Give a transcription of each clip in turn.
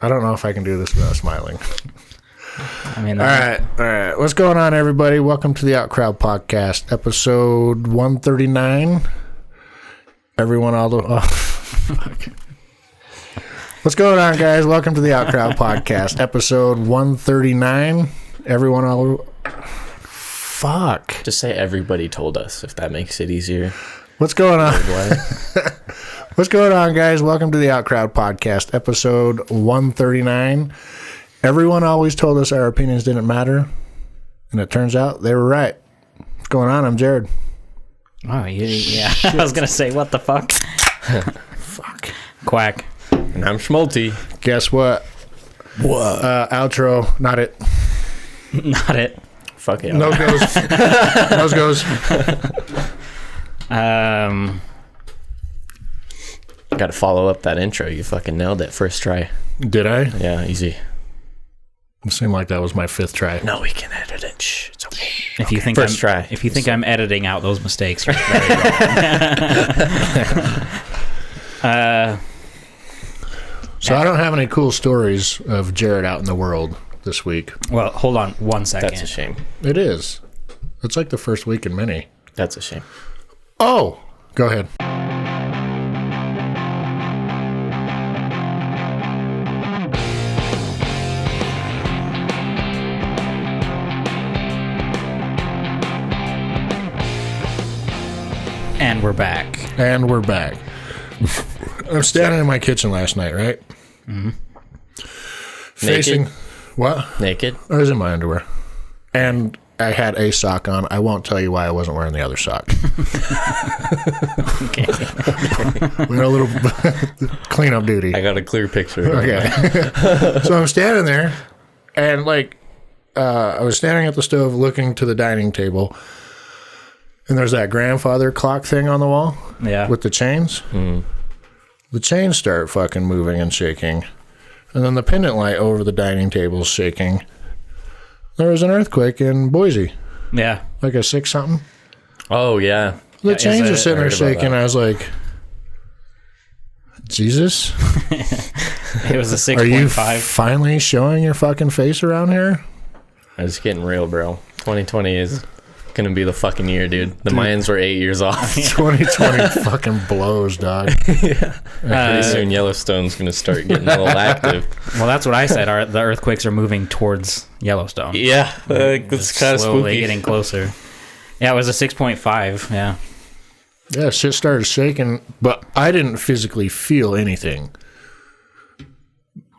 I don't know if I can do this without smiling. I mean, all right. What's going on, everybody? Welcome to the OutCrowd podcast, episode 139. Everyone, fuck. What's going on, guys? Welcome to the OutCrowd podcast, episode 139. Everyone, fuck. Just say everybody told us, if that makes it easier. What's going on? What's going on, guys? Welcome to the OutCrowd podcast, episode 139. Everyone always told us our opinions didn't matter, and it turns out they were right. What's going on? I'm Jared. Oh, yeah. I was going to say, what the fuck? Fuck. Quack. And I'm Schmulty. Guess what? What? Outro. Not it. Not it. Fuck it. Nose goes. Nose goes. Got to follow up that intro. You fucking nailed it first try. Did I? Yeah, easy. It seemed like that was my fifth try. No, we can edit it. Shh, it's okay. If you think first try. If you think I'm editing out those mistakes, you're very wrong. So I don't have any cool stories of Jared out in the world this week. Well, hold on 1 second. That's a shame. It is. It's like the first week in many. That's a shame. Oh, go ahead. And we're back. And we're back. I'm standing in my kitchen last night, right? Mm-hmm. Facing... Naked? What? Naked? I was in my underwear. And I had a sock on. I won't tell you why I wasn't wearing the other sock. Okay. We had a little cleanup duty. I got a clear picture. Okay. So I'm standing there, and I was standing at the stove looking to the dining table, and there's that grandfather clock thing on the wall. Yeah. With the chains. Mm. The chains start fucking moving and shaking, and then the pendant light over the dining table is shaking. There was an earthquake in Boise. Yeah. Like a 6-something. Oh, yeah. The chains are sitting there shaking. I was like, Jesus? It was a 6.5. Are you finally showing your fucking face around here? It's getting real, bro. 2020 is going to be the fucking year, dude. The Mayans were 8 years off. 2020 fucking blows, dog. Yeah. Pretty soon Yellowstone's going to start getting a little active. Well, that's what I said. The earthquakes are moving towards Yellowstone. Yeah. That's kind of slowly spooky. getting closer. Yeah, it was a 6.5. Yeah. Yeah, shit started shaking, but I didn't physically feel anything.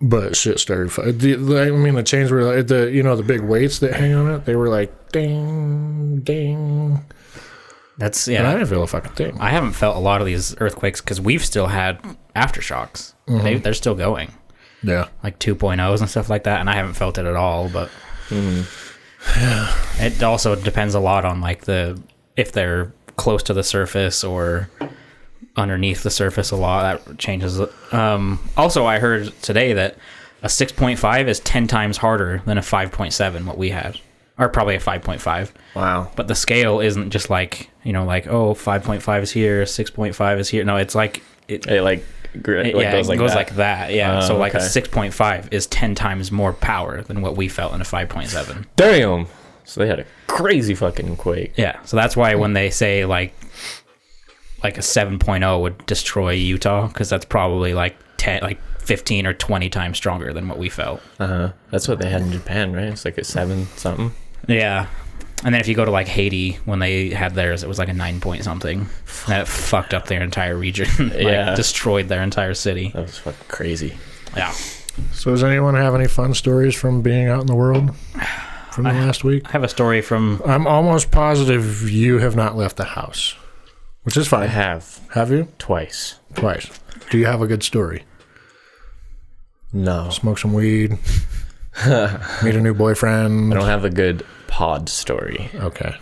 But shit started. The chains were like the big weights that hang on it. They were like ding, ding. That's And I didn't feel a fucking thing. I haven't felt a lot of these earthquakes because we've still had aftershocks. Mm-hmm. They're still going. Yeah, Like 2.0s and stuff like that, and I haven't felt it at all. But it also depends a lot on if they're close to the surface or underneath the surface a lot. That changes. Also, I heard today that a 6.5 is 10 times harder than a 5.7, what we had, or probably a 5.5. Wow. But the scale isn't just 5.5 is here, 6.5 is here. No, it's like it goes like that. Yeah. So okay. a 6.5 is 10 times more power than what we felt in a 5.7. Damn. So they had a crazy fucking quake. Yeah. So that's why when they say like a 7.0 would destroy Utah, because that's probably 15 or 20 times stronger than what we felt. That's what they had in Japan, right? It's like a 7 something. Yeah. And then if you go to Haiti, when they had theirs, it was like a 9 point something. That fucked up their entire region. Destroyed their entire city. That was fucking crazy. Yeah. So does anyone have any fun stories from being out in the world from the last week? I have a story from... I'm almost positive you have not left the house, which is fine. I have. Have you? Twice. Do you have a good story? No. Smoke some weed. Meet a new boyfriend. I don't have a good pod story. Okay.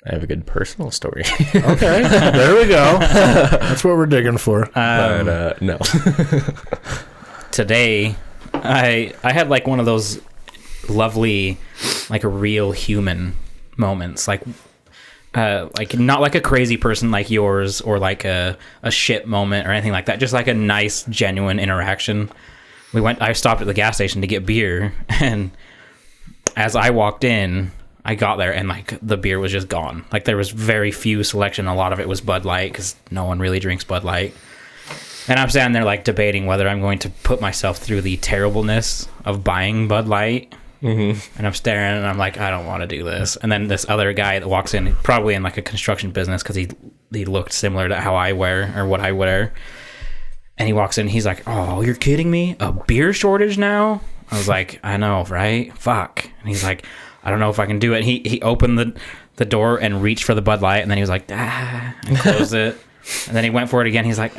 I have a good personal story. Okay. There we go. That's what we're digging for. But no. Today, I had one of those lovely, a real human moments. Not like a crazy person like yours or a shit moment or anything like that. Just a nice, genuine interaction I stopped at the gas station to get beer, and as I walked in, I got there and like the beer was just gone. Like there was very few selection. A lot of it was Bud Light because no one really drinks Bud Light. And I'm standing there like debating whether I'm going to put myself through the terribleness of buying Bud Light. And I'm staring and I'm like, I don't want to do this. And then this other guy that walks in, probably in like a construction business because he looked similar to how I wear or what I wear. And he walks in, he's like, oh, you're kidding me? A beer shortage now? I was like, I know, right? Fuck. And he's like, I don't know if I can do it. He opened the door and reached for the Bud Light, and then he was like, and closed it. And then he went for it again. He's like,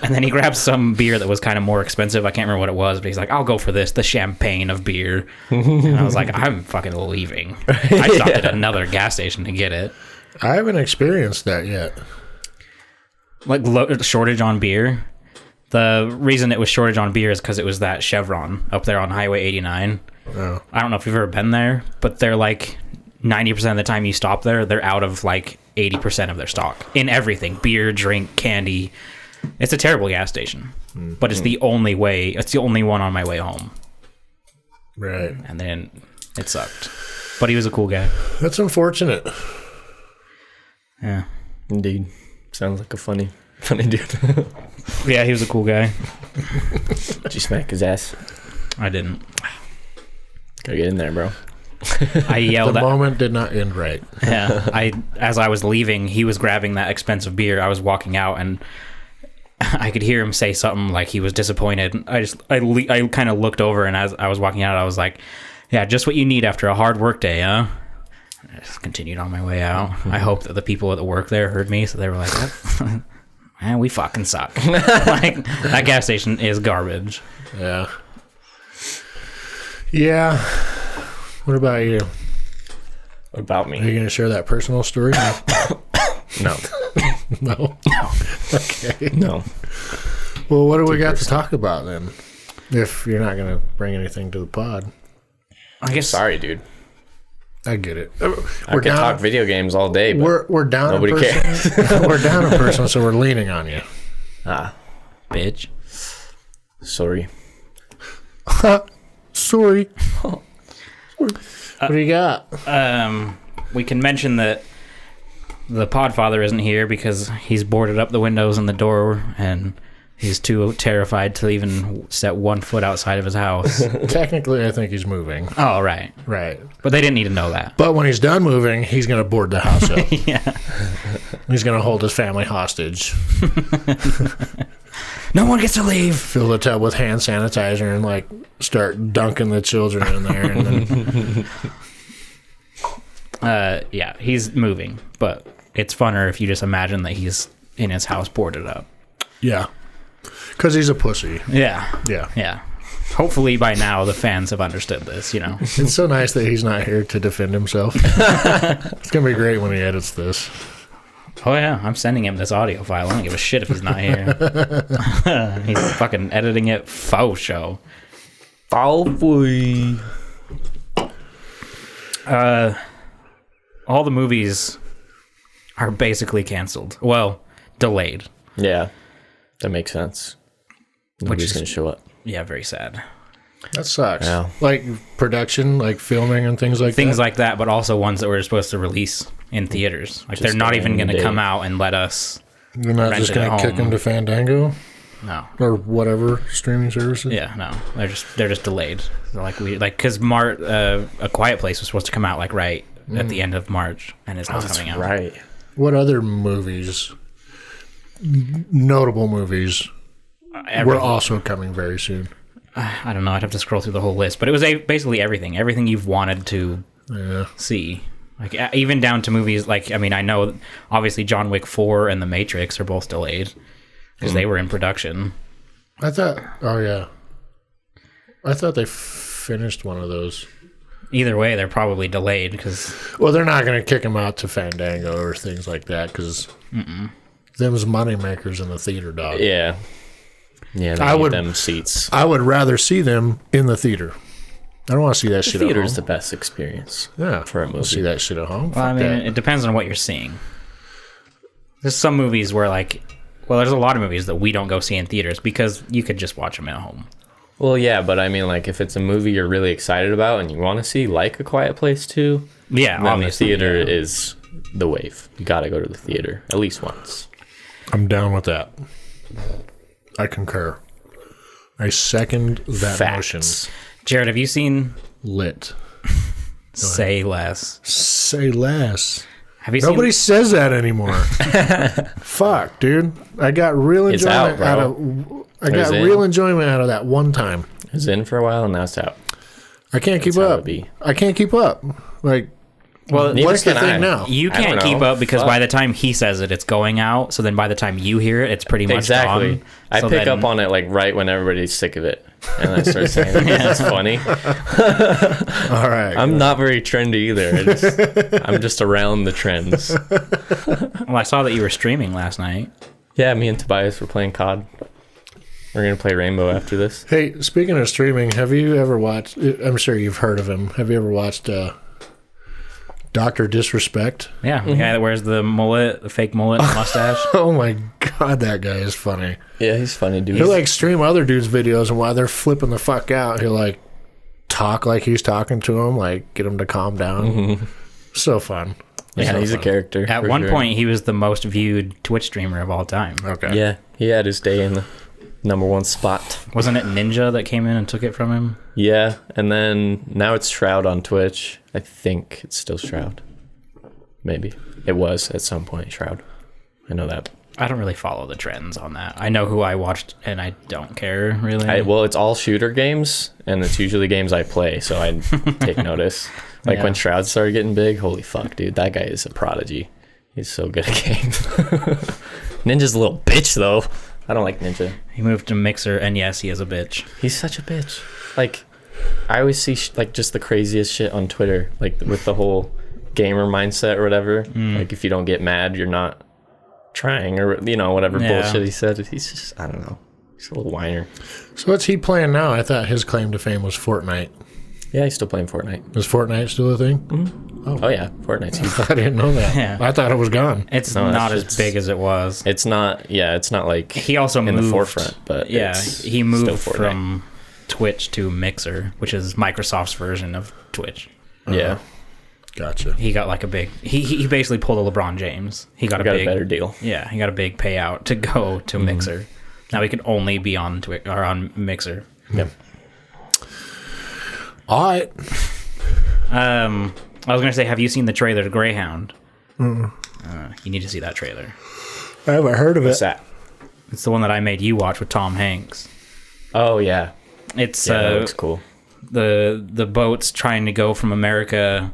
And then he grabbed some beer that was kind of more expensive. I can't remember what it was, but he's like, I'll go for this, the champagne of beer. And I was like, I'm fucking leaving. I stopped at another gas station to get it. I haven't experienced that yet. Like shortage on beer. The reason it was shortage on beer is because it was that Chevron up there on Highway 89. Oh. I don't know if you've ever been there, but they're like 90% of the time you stop there, they're out of like 80% of their stock in everything. Beer, drink, candy. It's a terrible gas station, but it's the only way. It's the only one on my way home. Right. And then it sucked. But he was a cool guy. That's unfortunate. Yeah. Indeed. Sounds like a funny dude. Yeah, he was a cool guy. Did you smack his ass? I didn't. Gotta get in there, bro. I yelled. The moment did not end right. Yeah. As I was leaving, he was grabbing that expensive beer. I was walking out, and I could hear him say something like he was disappointed. I kind of looked over, and as I was walking out, I was like, "Yeah, just what you need after a hard work day, huh?" I just continued on my way out. I hope that the people at the work there heard me, so they were like, man, we fucking suck. Like, that gas station is garbage. Yeah. Yeah. What about you? What about me? Are you going to share that personal story? No. No? Okay. No. Well, what do we got to talk about then? If you're not going to bring anything to the pod. I guess. Sorry, dude. I get it. I could talk video games all day, but we're down nobody a person. cares. We're down a person, so we're leaning on you. Bitch. Sorry. Sorry. What do you got? We can mention that the Podfather isn't here because he's boarded up the windows and the door, and he's too terrified to even set 1 foot outside of his house. Technically, I think he's moving. Oh, right. Right. But they didn't need to know that. But when he's done moving, he's going to board the house up. Yeah. He's going to hold his family hostage. No one gets to leave. Fill the tub with hand sanitizer and, like, start dunking the children in there. And then... Yeah, he's moving. But it's funner if you just imagine that he's in his house boarded up. Yeah. Because he's a pussy. Yeah. Yeah. Yeah. Hopefully by now the fans have understood this, you know. It's so nice that he's not here to defend himself. It's going to be great when he edits this. Oh, yeah. I'm sending him this audio file. I don't give a shit if he's not here. He's fucking editing it faux show. All the movies are basically canceled. Well, delayed. Yeah. That makes sense. Nobody's going to show up. Yeah, very sad. That sucks. Yeah. Like production, like filming and things like that. Things like that, but also ones that we're supposed to release in theaters. Like, they're not even going to come out and let us. You're not just going to kick them to Fandango? No. Or whatever streaming services? Yeah, no. They're just delayed. Because A Quiet Place was supposed to come out like right at the end of March, and it's not coming out. Right. What other movies, notable movies, were also coming very soon? I don't know. I'd have to scroll through the whole list, but it was basically everything you've wanted to see. Like, even down to movies like, I mean, I know obviously John Wick 4 and The Matrix are both delayed because they were in production. I thought they finished one of those. Either way, they're probably delayed because... Well, they're not going to kick them out to Fandango or things like that because them's money makers in the theater, dog. Yeah. Yeah, they need them seats. I would rather see them in the theater. I don't want to see that shit at home. Theater's the best experience. Yeah, for a movie. See that shit at home. Well, I mean, it depends on what you're seeing. There's some movies where, like, Well, there's a lot of movies that we don't go see in theaters because you could just watch them at home. Well, yeah, but I mean, like, if it's a movie you're really excited about and you want to see, like A Quiet Place 2, Yeah, then the obviously, theater yeah. is the wave. You got to go to the theater at least once. I'm down with that. I concur. I second that motion. Facts. Jared, have you seen Lit. Say Less? Say less. Have you Nobody seen? says that anymore. Fuck, dude. I got real It's out, enjoyment bro. I got in. real enjoyment out of that one time. It was in for a while and now it's out. I can't keep That's how up. it be. I can't keep up. Like, Well, Neither what's the can I. thing now? you I don't can't keep know. up because Fuck. by the time he says it, it's going out. So then by the time you hear it, it's pretty much Exactly. gone. I So pick then- up on it like right when everybody's sick of it. And I start saying, this is funny. all right. I'm not very trendy either. I'm just around the trends. Well, I saw that you were streaming last night. Yeah, me and Tobias were playing COD. We're going to play Rainbow after this. Hey, speaking of streaming, have you ever watched? I'm sure you've heard of him. Have you ever watched Dr. Disrespect? Yeah, the guy that wears the mullet, the fake mullet and mustache. Oh my god, that guy is funny. Yeah, he's funny, dude. He'll like stream other dudes' videos, and while they're flipping the fuck out, he'll like talk like he's talking to them, like get them to calm down. So fun. Yeah, So he's a fun. character. At for one sure. point, he was the most viewed Twitch streamer of all time. Okay. Yeah, he had his day in the #1 spot. Wasn't it Ninja that came in and took it from him? Yeah, and then now it's Shroud on Twitch. I think it's still Shroud. Maybe. It was at some point Shroud. I know that. I don't really follow the trends on that. I know who I watched, and I don't care really. Well, it's all shooter games, and it's usually games I play, so I take notice. Like Yeah. when Shroud started getting big, holy fuck, dude, that guy is a prodigy. He's so good at games. Ninja's a little bitch, though. I don't like Ninja. He moved to Mixer, and yes, he is a bitch. He's such a bitch. Like, I always see like just the craziest shit on Twitter, like with the whole gamer mindset or whatever. Like, if you don't get mad, you're not trying, or whatever Yeah. bullshit he said. He's just, I don't know. He's a little whiner. So what's he playing now? I thought his claim to fame was Fortnite. Yeah, he's still playing Fortnite. Is Fortnite still a thing? Oh yeah, Fortnite's huge. I didn't know that. Yeah. I thought it was gone. It's No, not that's as just- big as it was. It's not. Yeah, it's not like He also in moved the forefront, but yeah, it's he still moved Fortnite. from Twitch to Mixer, which is Microsoft's version of Twitch. Yeah, Gotcha. He got like a big. He basically pulled a LeBron James. He got I got big, a better deal. Yeah, he got a big payout to go to Mixer. Now he can only be on Twitch or on Mixer. Yep. All right. I was gonna say, have you seen the trailer to Greyhound? You need to see that trailer. I haven't heard of What's it. that? It's the one that I made you watch with Tom Hanks. Oh yeah, It's yeah, that looks cool. the boats trying to go from America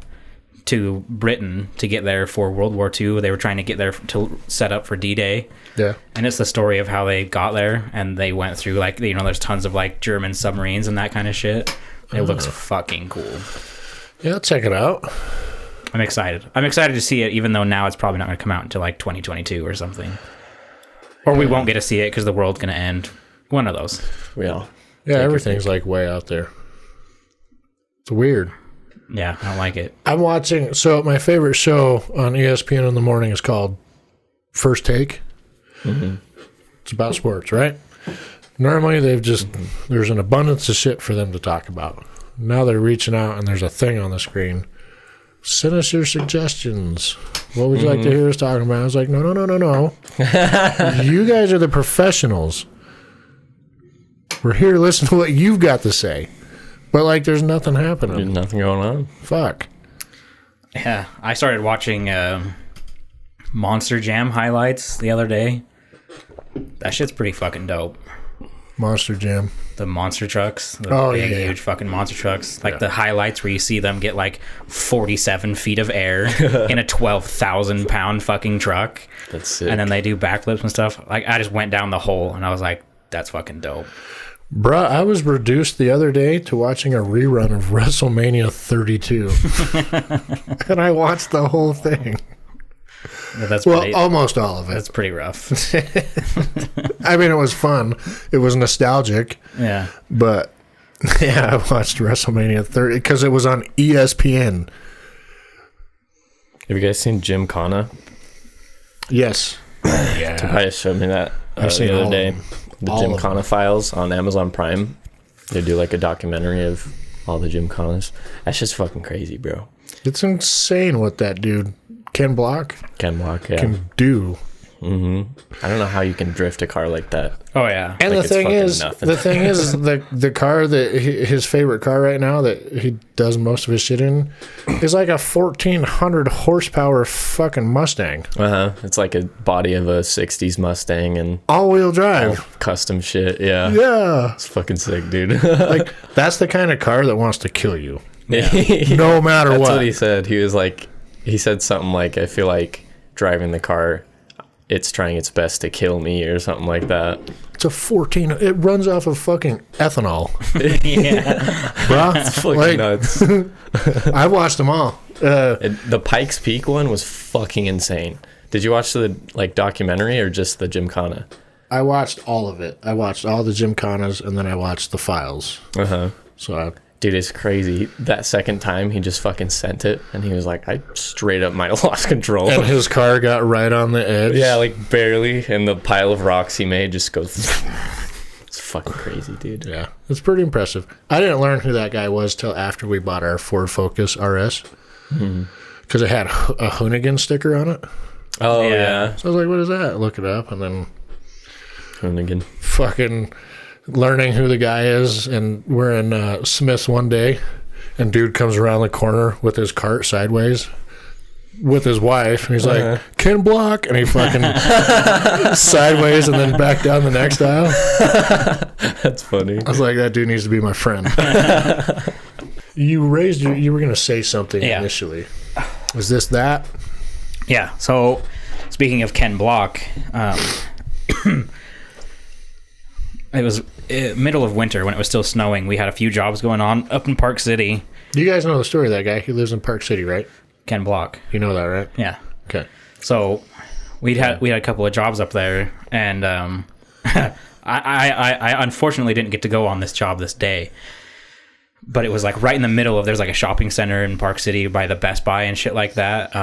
to Britain to get there for World War II. They were trying to get there to set up for D-Day. Yeah. And it's the story of how they got there, and they went through like there's tons of like German submarines and that kind of shit. It looks fucking cool. Yeah, I'll check it out. I'm excited. I'm excited to see it, even though now it's probably not going to come out until like 2022 or something. Or we won't get to see it because the world's going to end. One of those. We all. Yeah, everything's like way out there. It's weird. Yeah, I don't like it. I'm watching. So my favorite show on ESPN in the morning is called First Take. It's about sports, right? Normally they've just there's an abundance of shit for them to talk about. Now they're reaching out and there's a thing on the screen. Send us your suggestions. What would you like to hear us talking about? I was like, no. You guys are the professionals. We're here to listen to what you've got to say. But like there's nothing happening. There's nothing going on. Fuck. Yeah, I started watching Monster Jam highlights the other day. That shit's pretty fucking dope. Monster Jam. The monster trucks, the Oh, big, yeah. huge fucking monster trucks. Like the highlights where you see them get like 47 feet of air in a 12,000 pound fucking truck. That's sick. And then they do backflips and stuff. Like I just went down the hole and I was like, that's fucking dope. Bruh, I was reduced the other day to watching a rerun of WrestleMania 32. And I watched the whole thing. That's Well, pretty, almost all of it. that's pretty rough. I mean, it was fun. It was nostalgic. Yeah. But, yeah, I watched WrestleMania 30 because it was on ESPN. Have you guys seen Jim Connor? Yes. Yeah. Tobias showed me that. I've seen the all other day. of them. The All of Gymkhana Files on Amazon Prime. They do like a documentary of all the Gymkhanas. That's just fucking crazy, bro. It's insane what that dude, Ken Block, Can walk, yeah. can do. I don't know how you can drift a car like that. Oh yeah. And Like, the it's thing fucking is, nothing. the car that his favorite car right now that he does most of his shit in is like a 1,400 horsepower fucking Mustang, It's like a body of a 60s Mustang and all-wheel drive. custom shit. Yeah. Yeah, It's fucking sick, dude. like that's the kind of car that wants to kill you, Yeah. no matter That's what. what he said. He said something like, I feel like driving the car, it's trying its best to kill me or something like that. It's a 14. It runs off of fucking ethanol, Yeah. bruh. It's fucking Like, nuts. I've watched them all. The Pikes Peak one was fucking insane. Did you watch the documentary or just the Gymkhana? I watched all of it. I watched all the Gymkhanas, and then I watched the files. So Dude, it's crazy. That second time, he just fucking sent it, and he was like, I straight up might have lost control. and his car got right on the edge. Yeah, like barely. And the pile of rocks he made just goes. It's fucking crazy, dude. Yeah, it's pretty impressive. I didn't learn who that guy was till after we bought our Ford Focus RS because it had a Hoonigan sticker on it. Oh, Yeah. yeah. So I was like, "What is that?" Look it up, and then Hoonigan. fucking learning who the guy is. And we're in Smith's one day, and dude comes around the corner with his cart sideways with his wife, and he's like, Ken Block, and he fucking sideways and then back down the next aisle. That's funny. I was like, that dude needs to be my friend. You were going to say something Yeah. initially. Was this that? Yeah. So, speaking of Ken Block, it was middle of winter when it was still snowing. We had a few jobs going on up in Park City. You guys know the story of that guy? He lives in Park City, right? Ken Block. You know that, right? Yeah. Okay. So we had a couple of jobs up there, and I unfortunately didn't get to go on this job this day. But it was like right in the middle of, there's like a shopping center in Park City by the Best Buy and shit like that.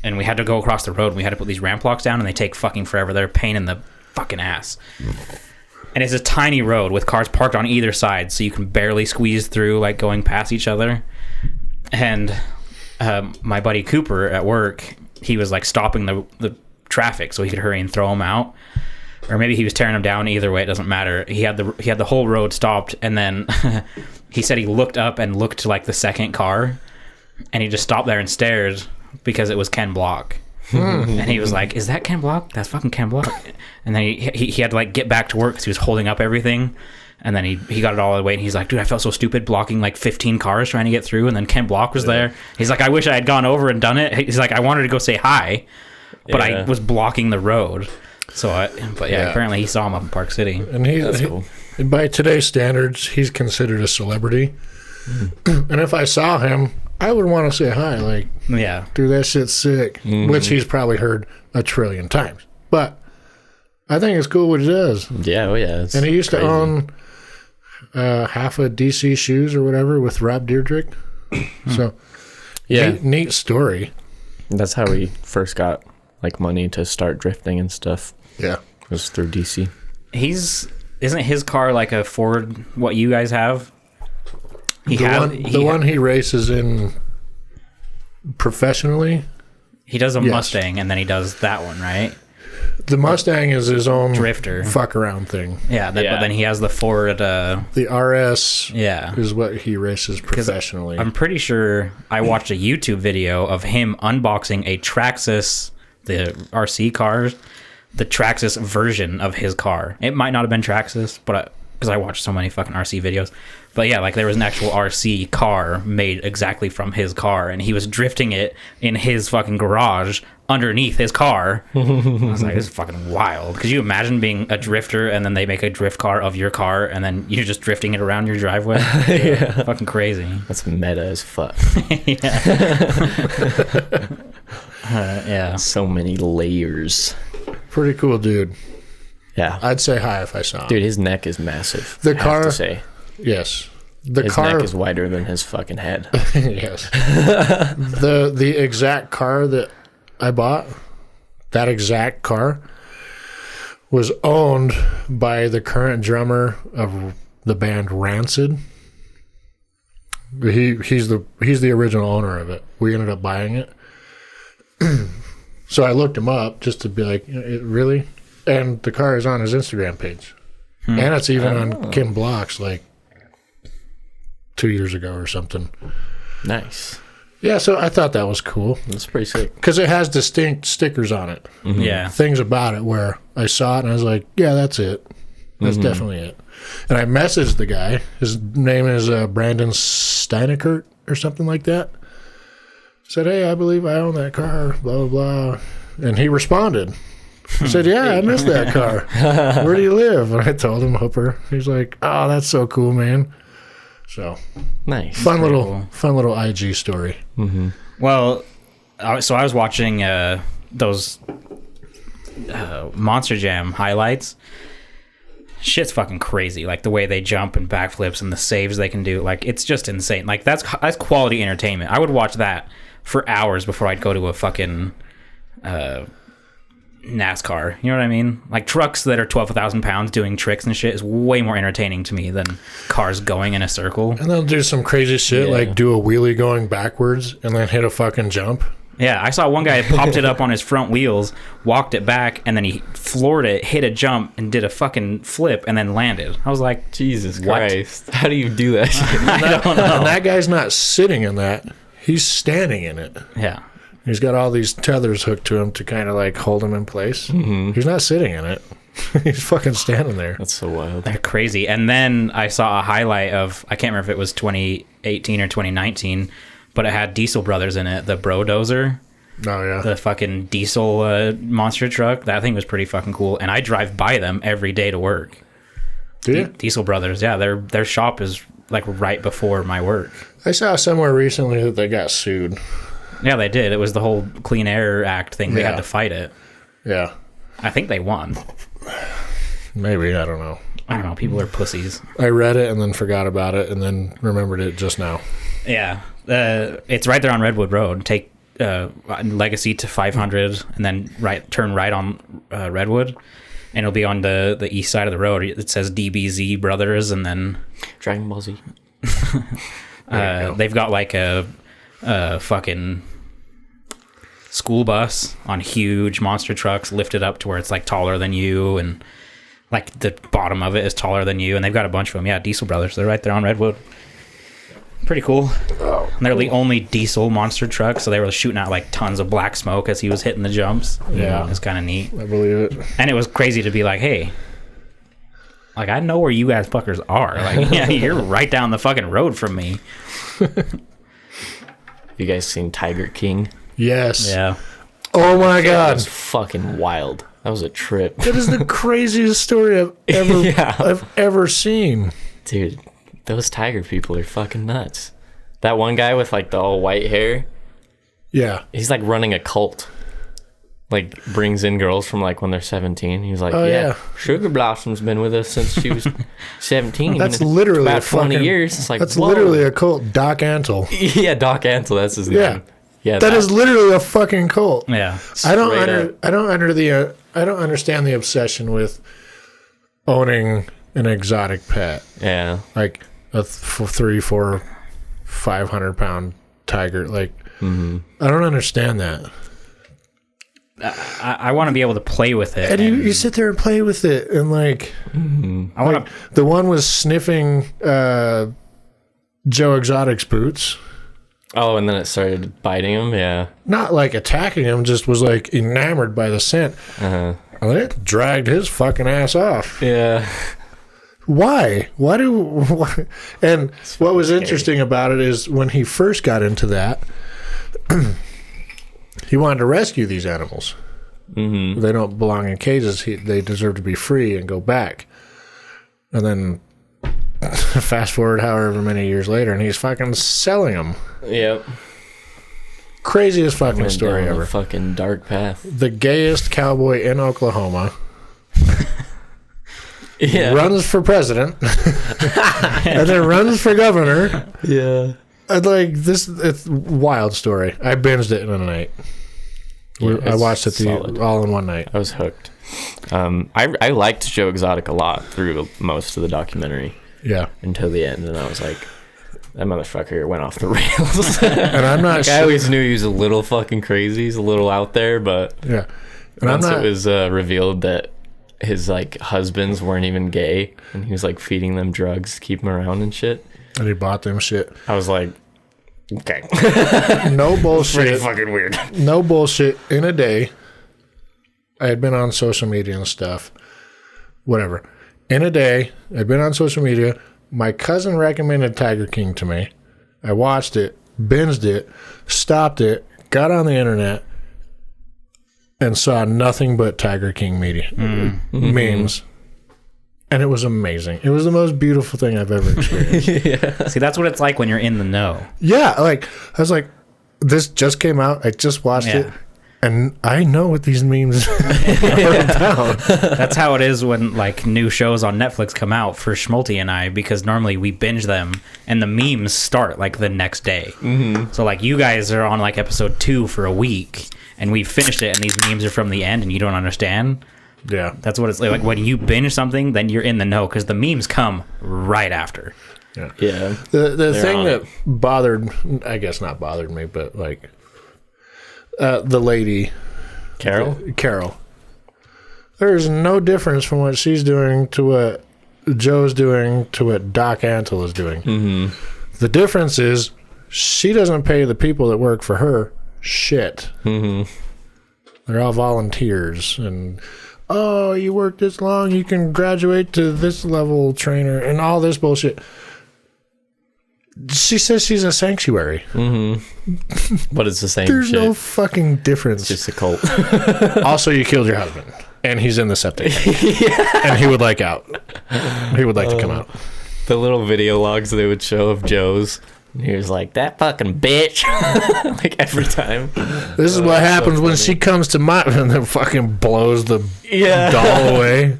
And we had to go across the road, and we had to put these ramp locks down, and they take fucking forever. They're a pain in the fucking ass. And it's a tiny road with cars parked on either side, so you can barely squeeze through, like going past each other. And my buddy Cooper at work, he was like stopping the traffic so he could hurry and throw them out. Or maybe he was tearing them down. Either way, it doesn't matter. He had the whole road stopped, and then he said he looked up and looked to like the second car, and he just stopped there and stared because it was Ken Block. And he was like, "Is that Ken Block? That's fucking Ken Block." And then he had to like get back to work because he was holding up everything. And then he got it all the way, and he's like, "Dude, I felt so stupid blocking like 15 cars trying to get through." And then Ken Block was there. He's like, "I wish I had gone over and done it." He's like, "I wanted to go say hi, but I was blocking the road." So, apparently he saw him up in Park City. And That's cool. by today's standards, he's considered a celebrity. And if I saw him, I would want to say hi. Like, Yeah. dude, that shit's sick. Which he's probably heard a trillion times. But I think it's cool what he does. Yeah, oh yeah. It's And he used crazy. to own half of DC Shoes or whatever with Rob Dyrdek. So, Yeah, neat story. that's how we first got like money to start drifting and stuff. Yeah. It was through DC. Isn't his car like a Ford, what you guys have? The one he races in professionally, he does a Yes. Mustang, and then he does that one, right? the Mustang is his own Drifter. fuck around thing. Yeah, but Yeah. then he has the Ford. The RS Yeah. is what he races professionally. I'm pretty sure I watched a YouTube video of him unboxing a Traxxas, the RC car, the Traxxas version of his car. It might not have been Traxxas, but because I watched so many fucking RC videos. But yeah, like there was an actual RC car made exactly from his car, and he was drifting it in his fucking garage underneath his car. I was like, this is fucking wild. Could you imagine being a drifter and then they make a drift car of your car and then you're just drifting it around your driveway? Yeah. Fucking crazy. That's meta as fuck. Yeah. So many layers. Pretty cool dude. Yeah. I'd say hi if I saw him. Dude, his neck is massive. The I have car- to say. Yes. The His car neck is wider than his fucking head. yes. The exact car that I bought, that exact car was owned by the current drummer of the band Rancid. He's the original owner of it. We ended up buying it. So I looked him up just to be like, really? And the car is on his Instagram page. And it's even on Kim Block's like 2 years ago or something. Nice. Yeah, so I thought that was cool. That's pretty sick. Because it has distinct stickers on it. Mm-hmm. Yeah. Things about it where I saw it and I was like, yeah, that's it. That's definitely it. And I messaged the guy. His name is Brandon Steinekert or something like that. Said, hey, I believe I own that car, blah, blah, blah. And he responded. I said, yeah, I missed that car. Where do you live? And I told him Hooper. He's like, oh, that's so cool, man. So Nice. fun little IG story. Mm-hmm. Well, so I was watching those Monster Jam highlights. Shit's fucking crazy. Like the way they jump and backflips and the saves they can do. Like it's just insane. Like that's quality entertainment. I would watch that for hours before I'd go to a fucking NASCAR. You know what I mean? Like trucks that are 12,000 pounds doing tricks and shit is way more entertaining to me than cars going in a circle. And they'll do some crazy shit like do a wheelie going backwards and then hit a fucking jump. Yeah, I saw one guy popped it up on his front wheels, walked it back, and then he floored it, hit a jump, and did a fucking flip, and then landed. I was like, Jesus what? Christ. How do you do that shit? I don't know. And that guy's not sitting in that. He's standing in it. Yeah. He's got all these tethers hooked to him to kind of like hold him in place. Mm-hmm. He's not sitting in it. He's fucking standing there. That's so wild. They're crazy. And then I saw a highlight of, I can't remember if it was 2018 or 2019, but it had Diesel Brothers in it, the Brodozer. Oh, yeah. The fucking diesel monster truck. That thing was pretty fucking cool. And I drive by them every day to work. Do you? Diesel Brothers, yeah. Their shop is like right before my work. I saw somewhere recently that they got sued. Yeah, they did. It was the whole Clean Air Act thing. They Yeah. had to fight it. Yeah. I think they won. Maybe. I don't know. I don't know. People are pussies. I read it and then forgot about it and then remembered it just now. Yeah. It's right there on Redwood Road. Take Legacy to 500 and then turn right on Redwood. And it'll be on the east side of the road. It says DBZ Brothers and then... Dragon Ball Z. They've got like a fucking school bus on huge monster trucks lifted up to where it's like taller than you, and like the bottom of it is taller than you, and they've got a bunch of them. Yeah, Diesel Brothers. They're right there on Redwood. Pretty cool. Oh, and they're the only diesel monster truck, so they were shooting out like tons of black smoke as he was hitting the jumps. Yeah. It's kind of neat. I believe it. And it was crazy to be like, hey, like I know where you guys fuckers are. Like, yeah, you're right down the fucking road from me. Have you guys seen Tiger King? Yes. Yeah. Oh my That God. was fucking wild. That was a trip. That is the craziest story I've ever seen. Dude, those tiger people are fucking nuts. That one guy with like the all white hair, Yeah. he's like running a cult. Like brings in girls from like when they're 17. He's like, Oh, yeah. Sugar Blossom's been with us since she was 17. That's and literally about a 20 fucking, years. It's like, that's whoa. literally a cult. Doc Antle. Yeah, Doc Antle, that's his name. Yeah, that is literally a fucking cult. Yeah. I don't Straight understand the obsession with owning an exotic pet, Yeah. like a 300, 400, 500-pound tiger. Like, I don't understand that. I want to be able to play with it. And you sit there and play with it, and like, I want to. the one was sniffing Joe Exotic's boots. Oh, and then it started biting him. Yeah. Not like attacking him, just was like enamored by the scent. Uh-huh. And it dragged his fucking ass off. Yeah. Why? And what was interesting about it is when he first got into that, he wanted to rescue these animals. Mm-hmm. They don't belong in cages. They deserve to be free and go back. And then fast forward however many years later, and he's fucking selling them. Yep. Craziest fucking Went story down a ever. fucking dark path. The gayest cowboy in Oklahoma Yeah. runs for president and then runs for governor. Yeah. And like this, it's a wild story. I binged it in a night. Yeah, I watched it solid. all in one night. I was hooked. I liked Joe Exotic a lot through most of the documentary. Yeah. Until the end, and I was like, that motherfucker went off the rails. And I'm not. I always knew he was a little fucking crazy. He's a little out there, but yeah. And once it was revealed that his like husbands weren't even gay, and he was like feeding them drugs to keep them around and shit. And he bought them shit. I was like, okay, no bullshit. pretty fucking weird. No bullshit. In a day, I had been on social media and stuff. Whatever. In a day, I'd been on social media. My cousin recommended Tiger King to me. I watched it, binged it, stopped it, got on the internet, and saw nothing but Tiger King memes. And it was amazing. It was the most beautiful thing I've ever experienced. Yeah. See, that's what it's like when you're in the know. Yeah, like I was like, this just came out. I just watched it. And I know what these memes are about. That's how it is when like new shows on Netflix come out for Schmulty and I, because normally we binge them and the memes start like the next day. Mm-hmm. So like you guys are on like episode 2 for a week and we finished it and these memes are from the end and you don't understand. Yeah. That's what it's like. When you binge something, then you're in the know because the memes come right after. Yeah. The thing that bothered, I guess not bothered me, but like, the lady Carol, there's no difference from what she's doing to what Joe's doing to what Doc Antle is doing. Mm-hmm. The difference is she doesn't pay the people that work for her shit. Mm-hmm. They're all volunteers and you work this long, you can graduate to this level trainer and all this bullshit. She says she's a sanctuary. Mm-hmm. But it's the same There's shit. no fucking difference. It's just a cult. Also, you killed your husband. And he's in the septic tank. And he would like out. He would like to come out. The little video logs they would show of Joe's. He was like, that fucking bitch. Like every time. This is what happens when she comes to my... And then fucking blows the doll away.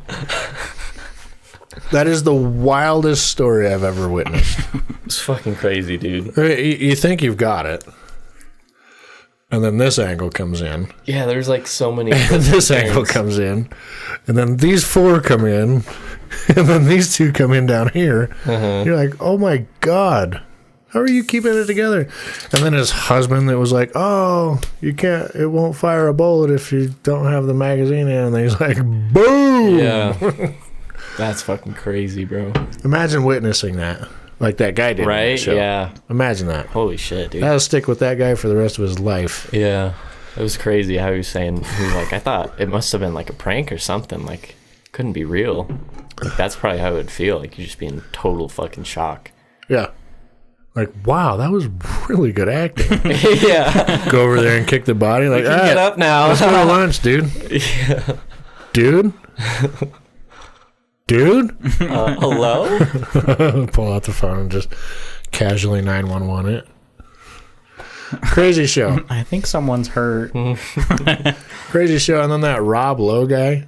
That is the wildest story I've ever witnessed. It's fucking crazy, dude. You think you've got it. And then this angle comes in. Yeah, there's like so many. And this angle comes in. And then these 4 come in. And then these 2 come in down here. Uh-huh. You're like, oh my God. How are you keeping it together? And then his husband that was like, oh, you can't, it won't fire a bullet if you don't have the magazine in. And he's like, boom. Yeah. That's fucking crazy, bro. Imagine witnessing that. Like that guy did. Right? Yeah. Imagine that. Holy shit, dude. That'll stick with that guy for the rest of his life. Yeah. It was crazy how he was saying, he was like, I thought it must have been like a prank or something. Like, couldn't be real. Like, that's probably how it would feel. Like, you'd just be in total fucking shock. Yeah. Like, wow, that was really good acting. Yeah. Go over there and kick the body. Like, get up now. Let's go to lunch, dude. Yeah. Dude? Dude? Hello? Pull out the phone and just casually 911 it. Crazy show. I think someone's hurt. Crazy show. And then that Rob Lowe guy.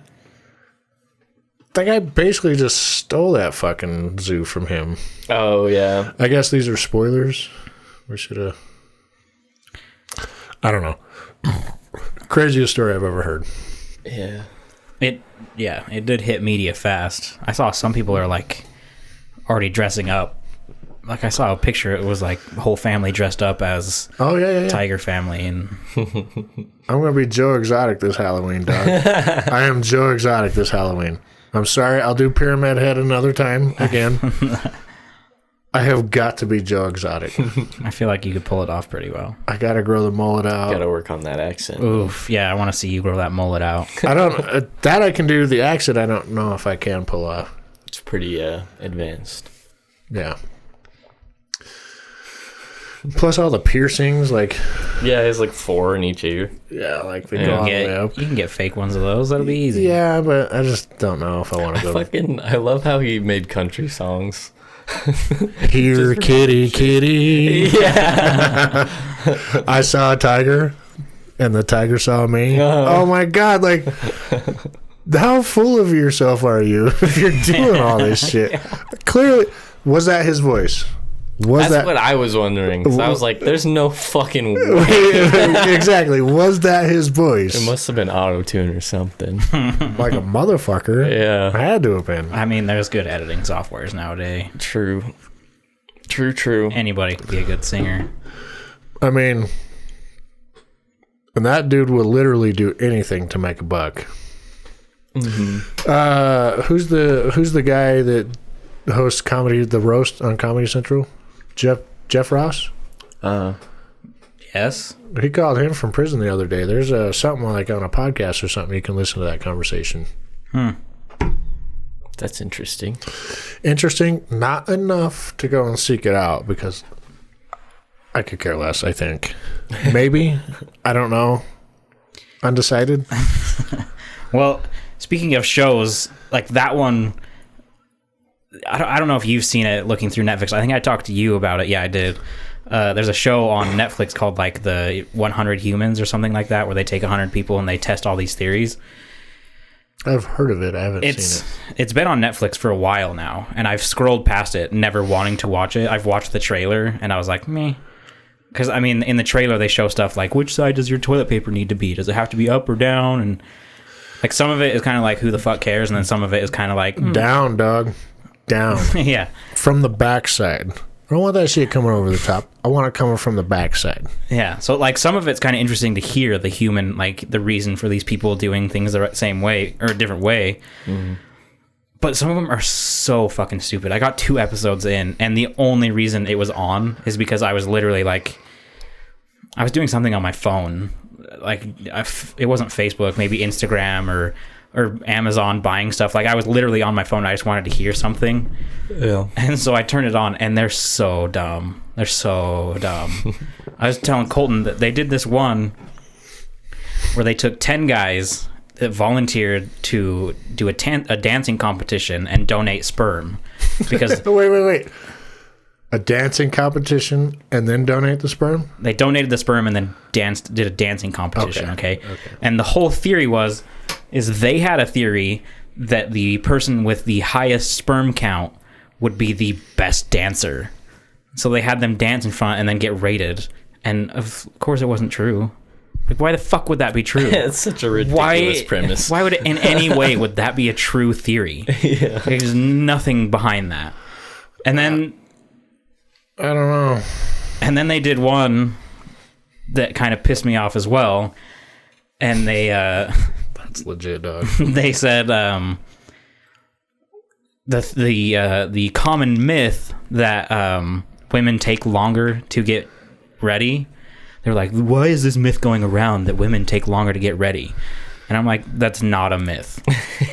That guy basically just stole that fucking zoo from him. Oh, yeah. I guess these are spoilers. We should have... I don't know. Craziest story I've ever heard. Yeah. It did hit media fast. I saw some people are like already dressing up. Like I saw a picture, it was like the whole family dressed up as Tiger family, and I'm gonna be Joe Exotic this Halloween, dog. I am Joe Exotic this Halloween. I'm sorry, I'll do Pyramid Head another time again. I have got to be Joe Exotic. I feel like you could pull it off pretty well. I gotta grow the mullet out. Gotta work on that accent. Oof, yeah, I want to see you grow that mullet out. I don't. That I can do. The accent, I don't know if I can pull off. It's pretty advanced. Yeah. Plus all the piercings, like... Yeah, it's like 4 in each ear. Yeah, like they go all the way up. You can get fake ones of those. That'll be easy. Yeah, but I just don't know if I want to go... I love how he made country songs. Here, kitty, kitty. Yeah. I saw a tiger, and the tiger saw me. Oh my God, like... How full of yourself are you if you're doing all this shit? Clearly, was that his voice? Was That's what I was wondering. 'Cause I was like, there's no fucking way. exactly. Was that his voice? It must have been auto-tune or something. Like a motherfucker. Yeah. Had to have been. I mean, there's good editing softwares nowadays. True. Anybody could be a good singer. I mean, and that dude will literally do anything to make a buck. Mm-hmm. Who's the guy that hosts comedy, the roast on Comedy Central? Jeff Ross? Yes. He called him from prison the other day. There's something like on a podcast or something. You can listen to that conversation. That's interesting. Interesting. Not enough to go and seek it out because I could care less, I think. Maybe. I don't know. Undecided. Well, speaking of shows, like that one, I don't know if you've seen it looking through Netflix. I think I talked to you about it. Yeah, I did. There's a show on Netflix called like the 100 Humans or something like that, where they take 100 people and they test all these theories. I've heard of it. I haven't seen it. It's been on Netflix for a while now, and I've scrolled past it, never wanting to watch it. I've watched the trailer, and I was like, meh. Because, I mean, in the trailer, they show stuff like, which side does your toilet paper need to be? Does it have to be up or down? And, like, some of it is kind of like, who the fuck cares? And then some of it is kind of like... Down, dog. Down. Yeah. From the backside. I don't want that shit coming over the top. I want it coming from the backside. Yeah. So, like, some of it's kind of interesting to hear the human, like, the reason for these people doing things the same way or a different way. Mm-hmm. But some of them are so fucking stupid. I got 2 episodes in, and the only reason it was on is because I was literally, like... I was doing something on my phone. Like, it wasn't Facebook, maybe Instagram or Amazon buying stuff. Like, I was literally on my phone. I just wanted to hear something. Yeah. And so I turned it on, and they're so dumb. They're so dumb. I was telling Colton that they did this one where they took 10 guys that volunteered to do a dancing competition and donate sperm. Because Wait. A dancing competition and then donate the sperm? They donated the sperm and then did a dancing competition, okay? And the whole theory is they had a theory that the person with the highest sperm count would be the best dancer. So they had them dance in front and then get rated. And of course it wasn't true. Like, why the fuck would that be true? It's such a ridiculous premise. Why would it, in any way, would that be a true theory? Yeah. There's nothing behind that. And then... I don't know. And then they did one that kind of pissed me off as well. And they... That's legit, dog. They said the common myth that women take longer to get ready. They're like, why is this myth going around that women take longer to get ready? And I'm like, that's not a myth.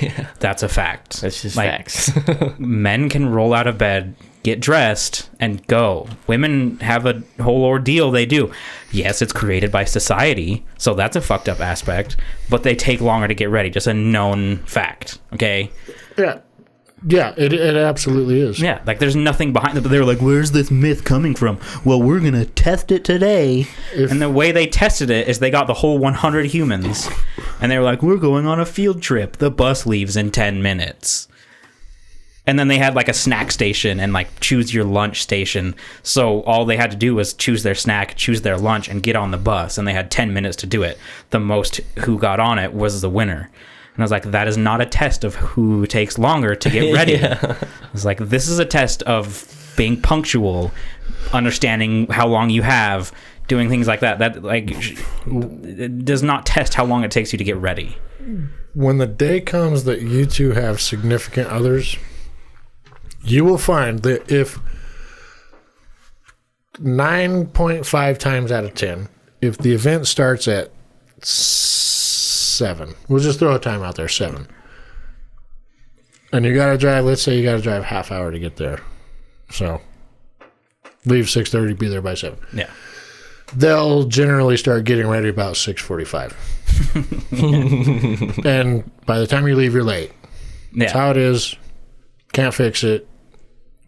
Yeah. That's a fact. That's just like, facts. Men can roll out of bed, get dressed, and go. Women have a whole ordeal they do. Yes, it's created by society, so that's a fucked up aspect, but they take longer to get ready. Just a known fact, okay? Yeah, it absolutely is. Yeah, like there's nothing behind it, but they're like, where's this myth coming from? Well, we're going to test it today. And the way they tested it is they got the whole 100 humans, and they were like, we're going on a field trip. The bus leaves in 10 minutes. And then they had like a snack station and like choose your lunch station. So all they had to do was choose their snack, choose their lunch, and get on the bus. And they had 10 minutes to do it. The most who got on it was the winner. And I was like, that is not a test of who takes longer to get ready. Yeah. I was like, this is a test of being punctual, understanding how long you have, doing things like that. That like it does not test how long it takes you to get ready. When the day comes that you two have significant others, you will find that if 9.5 times out of 10, if the event starts at 7, we'll just throw a time out there, 7, and you gotta drive, let's say you gotta drive half hour to get there, so leave 6:30, be there by 7. Yeah, they'll generally start getting ready about 6:45. And by the time you leave, you're late. That's how it is. Can't fix it.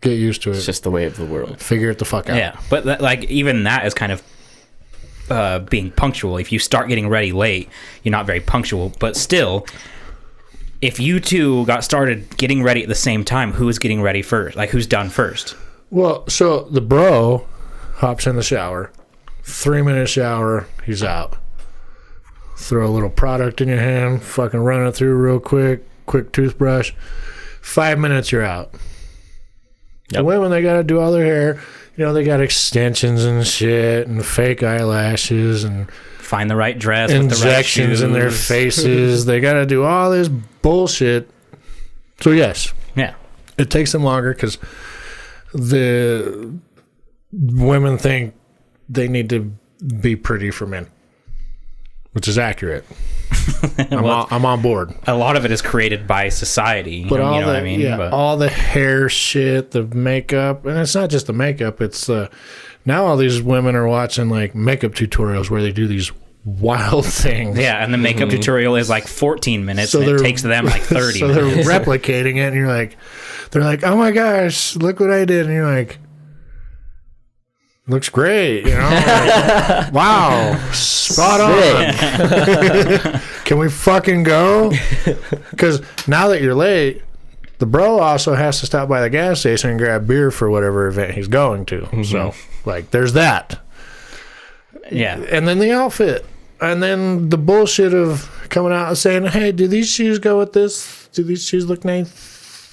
Get used to it. It's just the way of the world. Figure it the fuck out. Yeah, but like even that is kind of being punctual. If you start getting ready late, you're not very punctual. But still, if you two got started getting ready at the same time, who's getting ready first? Like, who's done first? Well, so the bro hops in the shower. 3-minute shower, he's out. Throw a little product in your hand, fucking run it through real quick toothbrush. 5 minutes, you're out. Yep. The women, they got to do all their hair. They got extensions and shit and fake eyelashes and find the right dress, injections with the right in their faces. They got to do all this bullshit. So, yes. Yeah. It takes them longer because the women think they need to be pretty for men, which is accurate. I'm on board. A lot of it is created by society. But all know what I mean? Yeah, all the hair shit, the makeup, and it's not just the makeup. It's now all these women are watching like makeup tutorials where they do these wild things. Yeah, and the makeup tutorial is like 14 minutes, So and it they're- takes them like 30 So minutes. they're replicating it, and they're like, oh my gosh, look what I did, and you're like, looks great, like, wow, spot on. Can we fucking go? Because now that you're late, the bro also has to stop by the gas station and grab beer for whatever event he's going to. So, there's that. Yeah. And then the outfit. And then the bullshit of coming out and saying, hey, do these shoes go with this? Do these shoes look nice?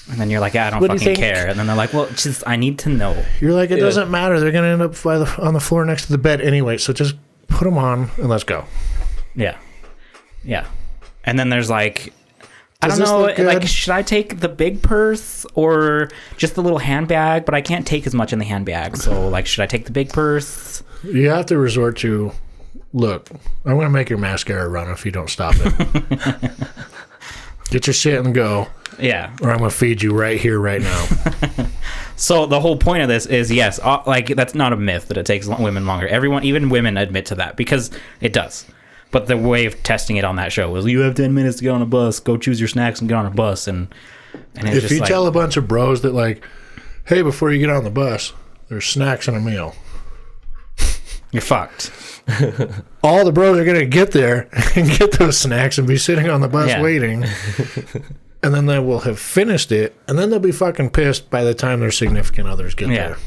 And then you're like, I don't What do you fucking think? care. And then they're like, well, I need to know. You're like, it doesn't matter. They're going to end up on the floor next to the bed anyway. So just put them on and let's go. Yeah. Yeah. And then there's like, I Does don't this know, look good? like, should I take the big purse or just the little handbag? But I can't take as much in the handbag. So, like, should I take the big purse? You have to resort to, look, I'm going to make your mascara run if you don't stop it. Get your shit and go. Yeah. Or I'm going to feed you right here, right now. So the whole point of this is, yes, like, that's not a myth that it takes women longer. Everyone, even women, admit to that because it does. But the way of testing it on that show was, you have 10 minutes to get on a bus. Go choose your snacks and get on a bus. And it's If just you like, tell a bunch of bros that, like, hey, before you get on the bus, there's snacks and a meal. you're fucked. All the bros are going to get there and get those snacks and be sitting on the bus Yeah. waiting. And then they will have finished it. And then they'll be fucking pissed by the time their significant others get Yeah. there.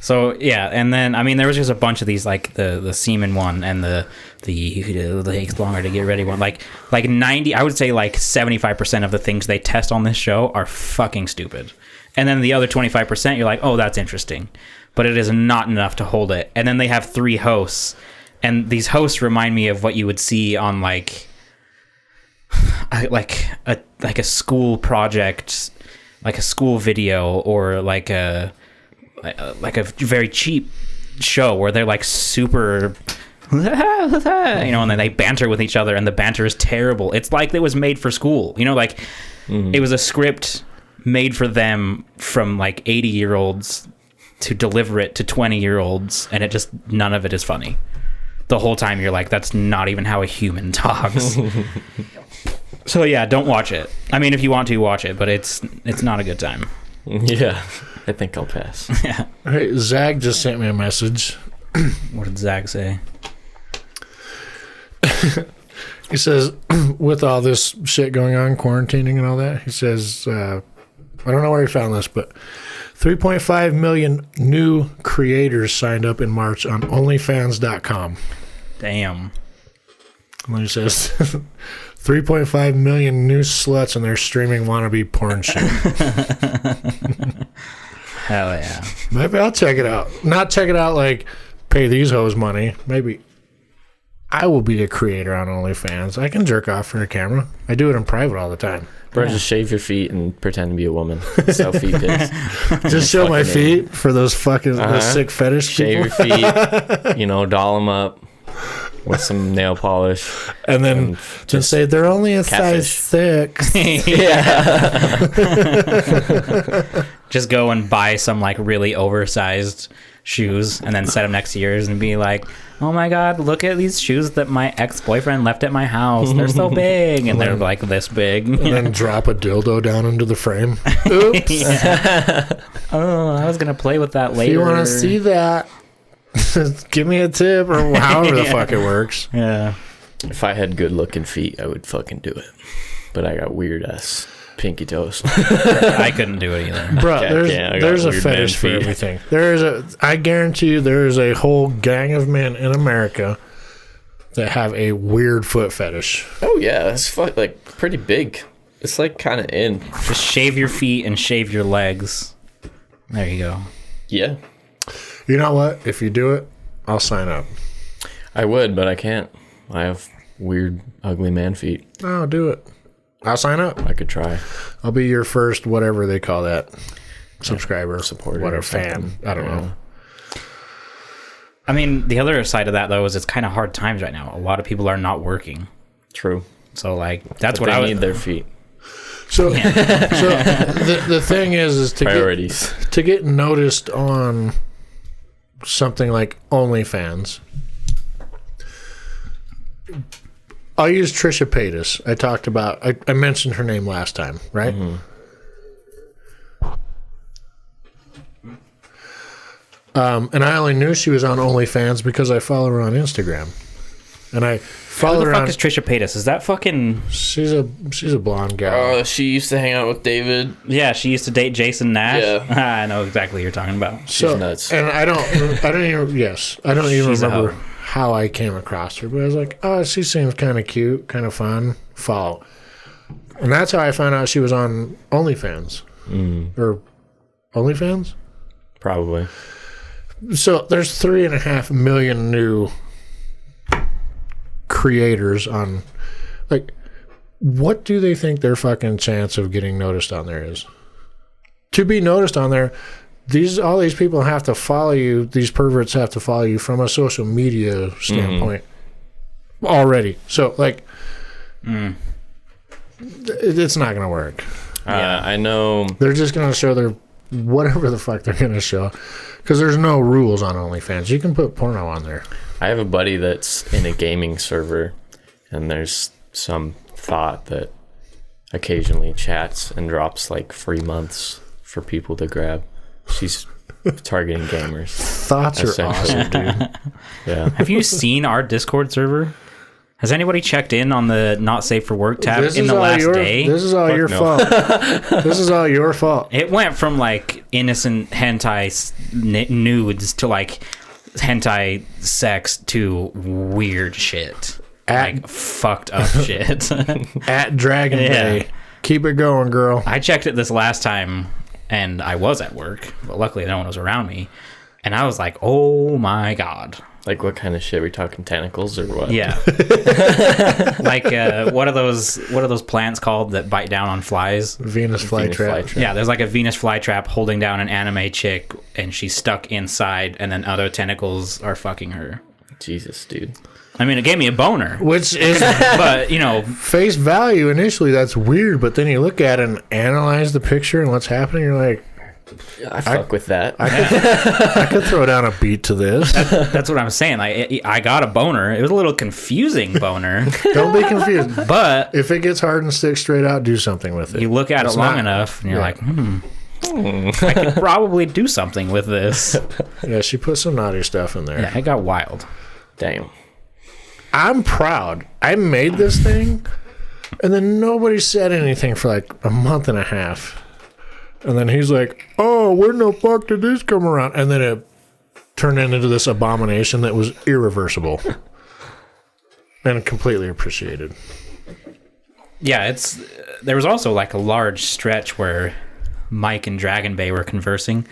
So yeah, and then I mean there was just a bunch of these, like the semen one and the takes longer to get ready one. Like 90, I would say like 75% of the things they test on this show are fucking stupid. And then the other 25%, you're like, oh, that's interesting, but it is not enough to hold it. And then they have 3 hosts, and these hosts remind me of what you would see on like a school project, like a school video, or like a very cheap show where they're like super and then they banter with each other, and the banter is terrible. It's like it was made for school, like it was a script made for them from like 80-year-olds to deliver it to 20-year-olds, and it just, none of it is funny. The whole time you're like, that's not even how a human talks. So yeah, don't watch it. I mean, if you want to, watch it, but it's not a good time. Yeah, I think I'll pass. Yeah. Hey, Zag just sent me a message. What did Zags say? He says, with all this shit going on, quarantining and all that, he says, I don't know where he found this, but 3.5 million new creators signed up in March on OnlyFans.com. Damn. And then he says, 3.5 million new sluts, and they're streaming wannabe porn shit. Hell yeah. Maybe I'll check it out. Not check it out like pay these hoes money. Maybe I will be a creator on OnlyFans. I can jerk off for a camera. I do it in private all the time. Bro, just shave your feet and pretend to be a woman. Sell feet pics. Just show my Fucking feet for those fucking those sick fetish Shave people. your feet, doll them up with some nail polish. And then just say they're only a size catfish. 6. Yeah. Just go and buy some like really oversized shoes and then set them next to yours and be like, oh my god, look at these shoes that my ex-boyfriend left at my house. They're so big. And they're like this big. And then drop a dildo down into the frame. Oops. Yeah. Oh, I was going to play with that later. If you want to see that, give me a tip, or however the fuck it works. Yeah. If I had good looking feet, I would fucking do it. But I got weird ass Pinky toes. I couldn't do it either. Bro, I there's a got weird fetish man for feet. everything. I guarantee you there is a whole gang of men in America that have a weird foot fetish. Oh yeah, it's like pretty big. It's like kind of in. Just shave your feet and shave your legs. There you go. Yeah, You know what? If you do it, I'll sign up. I would, but I can't. I have weird, ugly man feet. No, do it. I'll sign up. I could try. I'll be your first, whatever they call that, subscriber, Supporter whatever, or something. fan. I don't know. I mean, the other side of that, though, is it's kind of hard times right now. A lot of people are not working. True. So, like, that's But what they I need would... their feet. So the thing is Priorities. to get noticed on something like OnlyFans. I'll use Trisha Paytas. I mentioned her name last time, right? Mm-hmm. And I only knew she was on OnlyFans because I follow her on Instagram. And I Who follow the her fuck on... is Trisha Paytas? Is that fucking... She's a blonde gal. She used to hang out with David. Yeah, she used to date Jason Nash. Yeah. I know exactly what you're talking about. So, nuts. And I don't even She's a remember hoe. how I came across her, but I was like, oh, she seems kind of cute, kind of fun. Follow. And that's how I found out she was on OnlyFans. Or OnlyFans? Probably. So there's 3.5 million new creators on, like, what do they think their fucking chance of getting noticed on there is? To be noticed on there, all these people have to follow you. These perverts have to follow you from a social media standpoint already. So, like, it's not going to work. Yeah, I know. They're just going to show their whatever the fuck they're going to show, because there's no rules on OnlyFans. You can put porno on there. I have a buddy that's in a gaming server, and there's some thought that occasionally chats and drops like free months for people to grab. She's targeting gamers. Thoughts are Essentially. awesome, dude. Yeah. Have you seen our Discord server? Has anybody checked in on the not safe for work tab in the last day? This is all your no. fault. This is all your fault. It went from like innocent hentai nudes to like hentai sex to weird shit. Like fucked up shit. At Dragon Bay. Keep it going, girl. I checked it this last time and I was at work, but luckily no one was around me. And I was like, oh my God. Like what kind of shit? Are we talking tentacles or what? Yeah. Like what are those plants called that bite down on flies? Venus flytrap. Yeah, there's like a Venus flytrap holding down an anime chick and she's stuck inside and then other tentacles are fucking her. Jesus, dude. I mean, it gave me a boner. Which is But, you know, face value initially, that's weird, but then you look at it and analyze the picture and what's happening, you're like, I fuck with that. I could throw down a beat to this. that's what I'm saying. Like, I got a boner. It was a little confusing boner, Don't be confused. but If it gets hard and sticks straight out, do something with it. you look at It's it long not- enough and you're yeah. like, I could probably do something with this. Yeah, she put some naughty stuff in there. Yeah, it got wild. Damn. I'm proud. I made this thing, and then nobody said anything for like a month and a half. And then he's like, oh, where the fuck did this come around? And then it turned into this abomination that was irreversible. And completely appreciated. Yeah, there was also like a large stretch where Mike and Dragon Bay were conversing,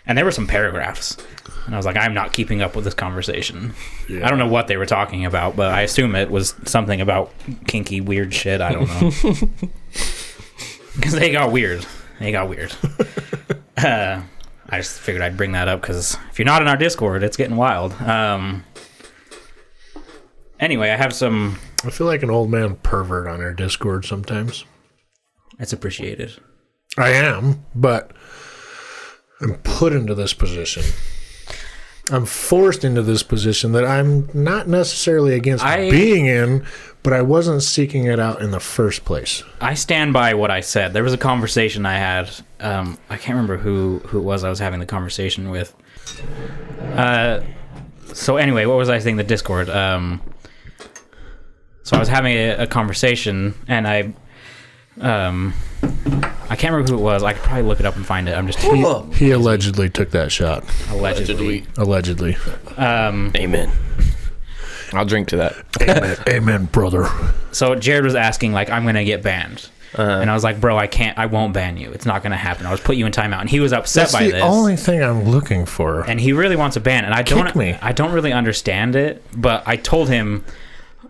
and there were some paragraphs. And I was like, I'm not keeping up with this conversation. Yeah. I don't know what they were talking about, but I assume it was something about kinky, weird shit. I don't know. Because they got weird. I just figured I'd bring that up because if you're not in our Discord, it's getting wild. Anyway, I have some... I feel like an old man pervert on our Discord sometimes. It's appreciated. I am, but I'm put into this position. I'm forced into this position that I'm not necessarily against being in, but I wasn't seeking it out in the first place. I stand by what I said. There was a conversation I had. I can't remember who it was I was having the conversation with. So anyway, what was I saying? The Discord. So I was having a conversation, and I can't remember who it was. I could probably look it up and find it. I'm just He allegedly took that shot. allegedly. Amen. I'll drink to that. Amen, amen, brother. So Jared was asking, like, I'm gonna get banned, and I was like, bro, I won't ban you. It's not gonna happen. I'll just put you in timeout. And he was upset That's by the this. only thing I'm looking for. And he really wants a ban, and I Kick me. don't really understand it, but I told him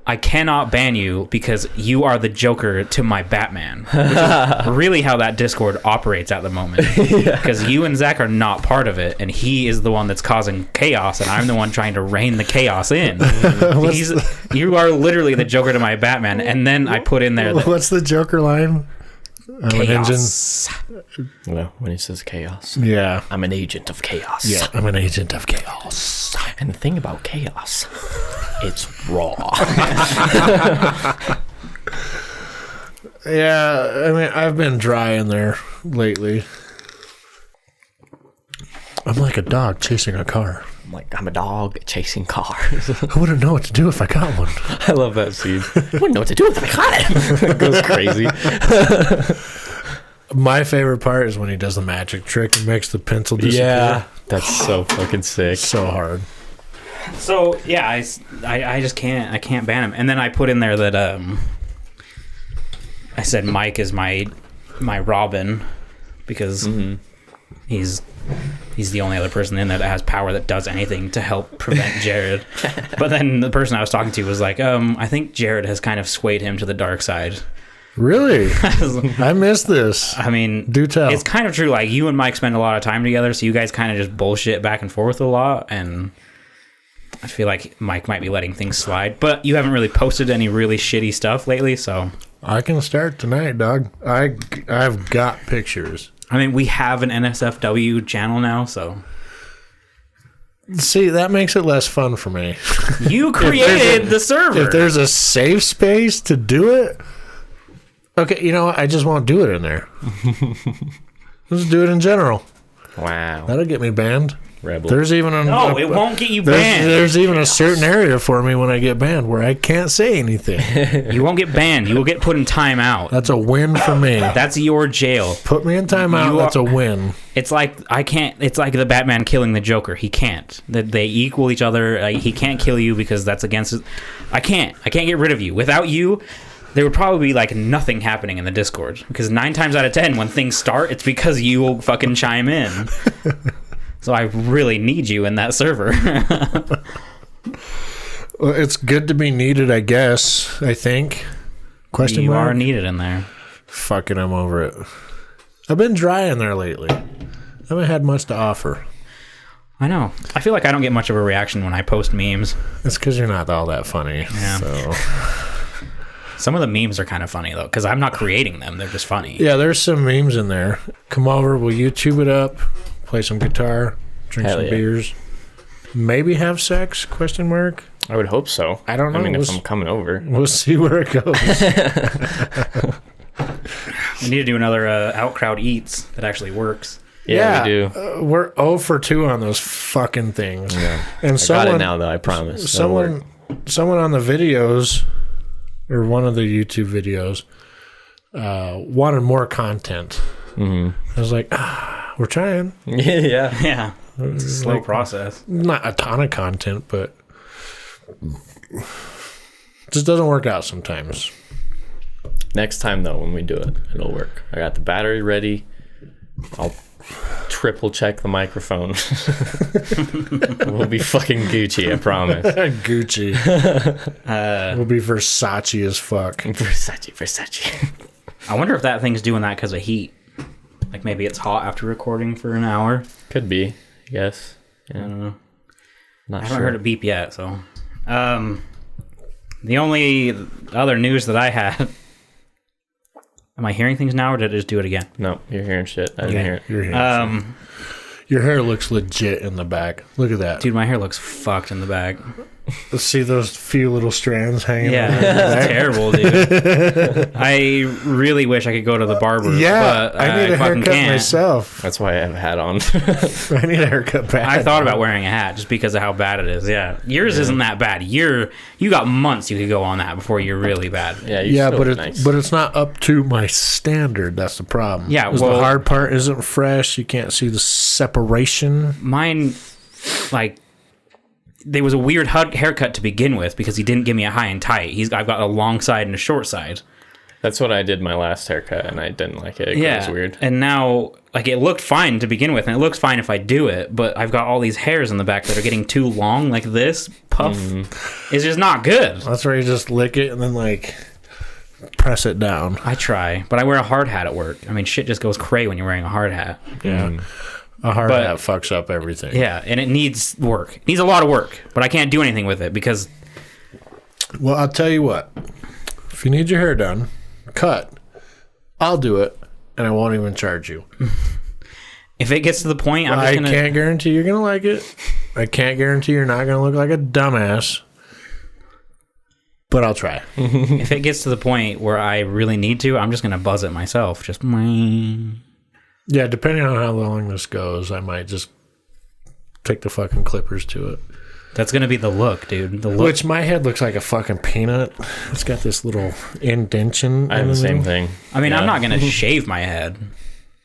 I cannot ban you because you are the Joker to my Batman, which is really how that Discord operates at the moment. Because you and Zach are not part of it, and he is the one that's causing chaos, and I'm the one trying to rein the chaos in. You are literally the Joker to my Batman, and then I put in there that What's the Joker line? chaos. Well, when he says chaos. Yeah. I'm an agent of chaos. Yeah, I'm an agent of chaos. And the thing about chaos, it's raw. Yeah, I mean, I've been dry in there lately. I'm like a dog chasing a car. I'm a dog chasing cars. I wouldn't know what to do if I got one. I love that scene. I wouldn't know what to do if I caught him. It goes crazy. My favorite part is when he does the magic trick and makes the pencil disappear. Yeah, that's so fucking sick. So hard. So yeah, I just can't ban him. And then I put in there that I said Mike is my Robin because he's the only other person in there that has power that does anything to help prevent Jared. But then the person I was talking to was like, I think Jared has kind of swayed him to the dark side. Really? I missed this. I mean, do tell. It's kind of true. Like, you and Mike spend a lot of time together, so you guys kind of just bullshit back and forth a lot, and I feel like Mike might be letting things slide. But you haven't really posted any really shitty stuff lately, so I can start tonight, dog. I've got pictures. I mean, we have an NSFW channel now, so See, that makes it less fun for me. you created the server. If there's a safe space to do it, okay, you know what? I just won't do it in there. Let's do it in general. Wow. That'll get me banned. Rebel. There's even a No, it won't get you banned. There's even a certain area for me when I get banned where I can't say anything. You won't get banned. You will get put in timeout. That's a win for me. That's your jail. Put me in timeout. That's a win. It's like I can't. It's like the Batman killing the Joker. He can't. They equal each other. He can't kill you because that's against it. I can't get rid of you. Without you, there would probably be like nothing happening in the Discord, because 9 times out of 10 when things start, it's because you will fucking chime in. So I really need you in that server. Well, it's good to be needed, I guess. I think. Question you mark? are needed in there. Fucking, I'm over it. I've been dry in there lately. I haven't had much to offer. I know. I feel like I don't get much of a reaction when I post memes. It's because you're not all that funny. Yeah. So. Some of the memes are kind of funny, though, because I'm not creating them. They're just funny. Yeah, there's some memes in there. Come over, we'll YouTube it up, play some guitar, drink some beers, maybe have sex, question mark. I would hope so. I don't know. I mean, if I'm coming over. We'll see where it goes. We need to do another OutCrowd Eats that actually works. Yeah, we do. We're 0 for 2 on those fucking things. Yeah. And I got it now, though, I promise. Someone on the videos, or one of the YouTube videos, wanted more content. Mm-hmm. I was like, we're trying. Yeah. Yeah. It's a slow process. Not a ton of content, but it just doesn't work out sometimes. Next time, though, when we do it, it'll work. I got the battery ready. I'll triple check the microphone. We'll be fucking Gucci, I promise. Gucci. We'll be Versace as fuck. Versace. I wonder if that thing's doing that because of heat. Like, maybe it's hot after recording for an hour. Could be, I guess. Yeah. I don't know. Not I haven't sure. heard it beep yet, so. The only other news that I had. Am I hearing things now, or did I just do it again? No, you're hearing shit. I didn't hear it. You're hearing shit. Your hair looks legit in the back. Look at that. Dude, my hair looks fucked in the back. see those few little strands hanging. Yeah, it's terrible, dude. I really wish I could go to the barber. Yeah, but I need a fucking haircut can't. myself. That's why I have a hat on. I need a haircut bad. I thought about wearing a hat just because of how bad it is. Yeah, yours isn't that bad. You got months you could go on that before you're really bad. Yeah, but it's not up to my standard. That's the problem. Yeah, 'Cause the hard part isn't fresh. You can't see the separation. Mine, like, there was a weird haircut to begin with because he didn't give me a high and tight. I've got a long side and a short side. That's what I did my last haircut, and I didn't like it. It was weird. And now, like, it looked fine to begin with, and it looks fine if I do it, but I've got all these hairs in the back that are getting too long, like this puff. It's just not good. That's where you just lick it and then, like, press it down. I try, but I wear a hard hat at work. I mean, shit just goes cray when you're wearing a hard hat. Yeah. A hard hat fucks up everything. Yeah, and it needs work. It needs a lot of work, but I can't do anything with it because... Well, I'll tell you what. If you need your hair done, cut. I'll do it, and I won't even charge you. If it gets to the point, I'm just going to... I can't guarantee you're going to like it. I can't guarantee you're not going to look like a dumbass. But I'll try. If it gets to the point where I really need to, I'm just going to buzz it myself. Just... Yeah, depending on how long this goes, I might just take the fucking clippers to it. That's going to be the look, dude. The look. Which my head looks like a fucking peanut. It's got this little indentation. I have the same thing. I mean, I'm not going to shave my head.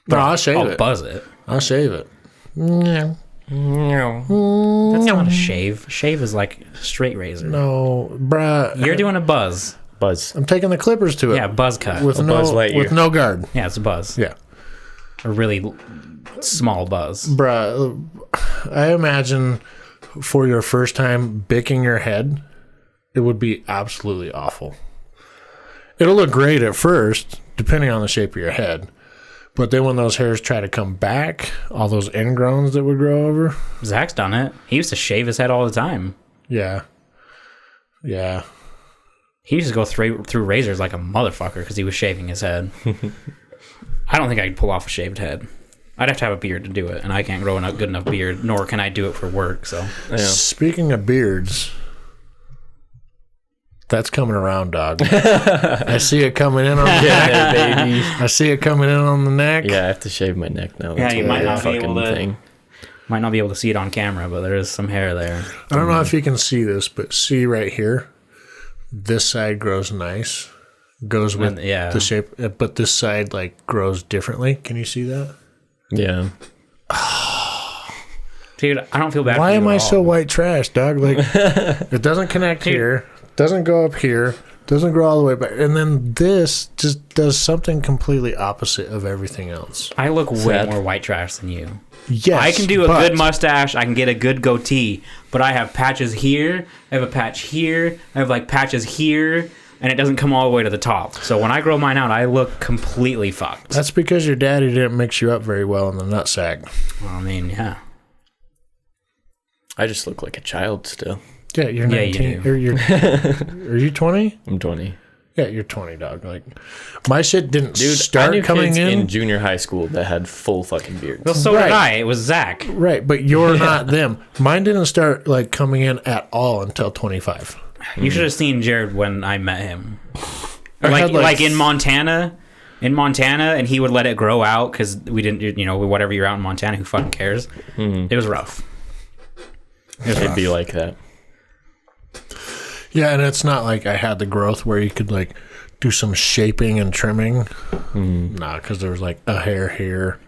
But I'll shave it. I'll buzz it. I'll shave it. No. That's not a shave. Shave is like straight razor. No, bruh. You're doing a buzz. Buzz. I'm taking the clippers to it. Yeah, buzz cut. With no guard. Yeah, it's a buzz. Yeah. A really small buzz. Bruh, I imagine for your first time bicking your head, it would be absolutely awful. It'll look great at first, depending on the shape of your head. But then when those hairs try to come back, all those ingrowns that would grow over. Zach's done it. He used to shave his head all the time. Yeah. Yeah. He used to go through razors like a motherfucker because he was shaving his head. I don't think I could pull off a shaved head. I'd have to have a beard to do it, and I can't grow a good enough beard, nor can I do it for work. So, yeah. Speaking of beards, that's coming around, dog. I see it coming in on the neck, baby. I see it coming in on the neck. Yeah, I have to shave my neck now. That's you might not be fucking able to. thing. Might not be able to see it on camera, but there is some hair there. I don't know if you can see this, but see right here, this side grows nice. Goes with the shape, but this side like grows differently. Can you see that? Yeah. Dude, I don't feel bad. Why for you am at I all. so white trash, dog? Like it doesn't connect here, doesn't go up here, doesn't grow all the way back, and then this just does something completely opposite of everything else. I look way more white trash than you. Yes, I can do a good mustache. I can get a good goatee, but I have patches here. I have a patch here. I have like patches here. And it doesn't come all the way to the top. So when I grow mine out, I look completely fucked. That's because your daddy didn't mix you up very well in the nutsack. Well, I mean, yeah. I just look like a child still. Yeah, you're 19. You Are you 20? I'm 20. Yeah, you're 20, dog. Like, my shit didn't I start knew coming kids in junior high school that had full fucking beards. Well, so Right. did I. It was Zach. Right, but you're not them. Mine didn't start like coming in at all until 25. You should have seen Jared when I met him. I Like, had, like in Montana, and he would let it grow out because we didn't, whatever you're out in Montana, who fucking cares? It was rough. It'd be like that. Yeah, and it's not like I had the growth where you could like do some shaping and trimming. Nah, because there was like a hair here,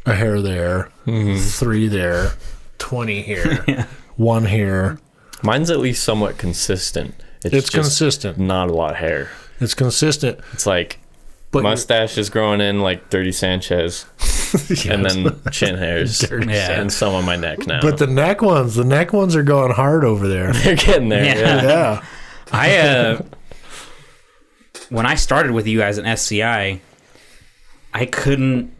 a hair there, 3 there, 20 here, 1 here. Mine's at least somewhat consistent. It's just consistent. Not a lot of hair. It's consistent. It's like But mustache is growing in like 30 Sanchez. And then chin hairs. Yeah. And some on my neck now. But the neck ones are going hard over there. they're getting there. Yeah. Yeah. When I started with you guys in SCI, I couldn't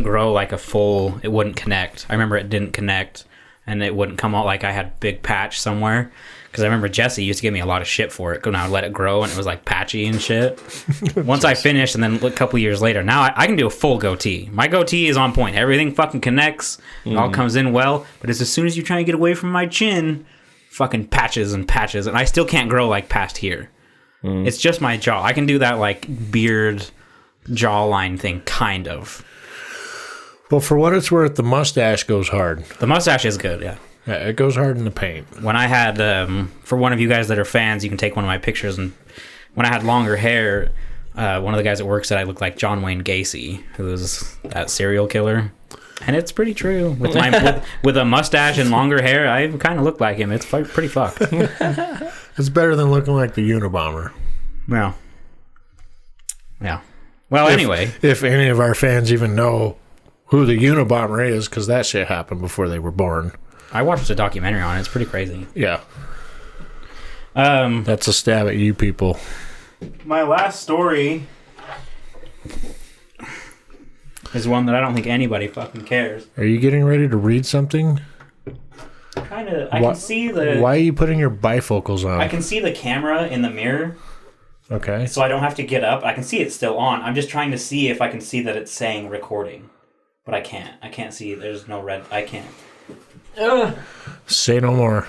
grow like a full. It wouldn't connect. I remember it didn't connect, and it wouldn't come out like I had a big patch somewhere. Because I remember Jesse used to give me a lot of shit for it. When I would let it grow, and it was like patchy and shit. Once I finished, and then a couple years later, now I can do a full goatee. My goatee is on point. Everything fucking connects. It all comes in well. But it's as soon as you try and get away from my chin, fucking patches and patches, and I still can't grow like past here. It's just my jaw. I can do that like beard jawline thing, kind of. Well, for what it's worth, the mustache goes hard. The mustache is good, yeah. Yeah, it goes hard in the paint. When I had, for one of you guys that are fans, you can take one of my pictures, and when I had longer hair, one of the guys at work said I looked like John Wayne Gacy, who was that serial killer. And it's pretty true. With my with a mustache and longer hair, I kind of look like him. It's pretty fucked. It's better than looking like the Unabomber. Yeah. Yeah. Well, anyway. If any of our fans even know who the Unabomber is, because that shit happened before they were born. I watched a documentary on it. It's pretty crazy. Yeah. That's a stab at you people. My last story is one that I don't think anybody fucking cares. Are you getting ready to read something? Kind of. I can see the... Why are you putting your bifocals on? I can see the camera in the mirror. Okay. So I don't have to get up. I can see it's still on. I'm just trying to see if I can see that it's saying recording. But I can't. I can't see. There's no red. I can't. Say no more.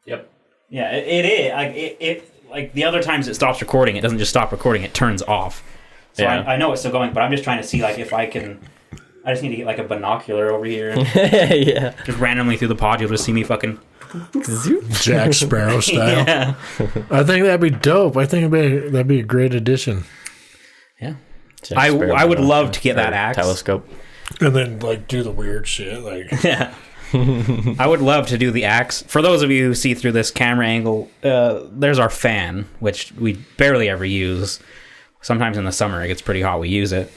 Yep. Yeah, it is. Like the other times it stops recording, it doesn't just stop recording, it turns off. So yeah. I know it's still going, but I'm just trying to see like if I can... I just need to get like a binocular over here. Yeah. Just randomly through the pod, you'll just see me fucking... Jack Sparrow style. Yeah. I think that'd be dope. I think that'd be a great addition. Yeah. I would love to get that axe. Telescope. And then like do the weird shit. Like yeah. I would love to do the axe. For those of you who see through this camera angle, there's our fan, which we barely ever use. Sometimes in the summer it gets pretty hot, we use it.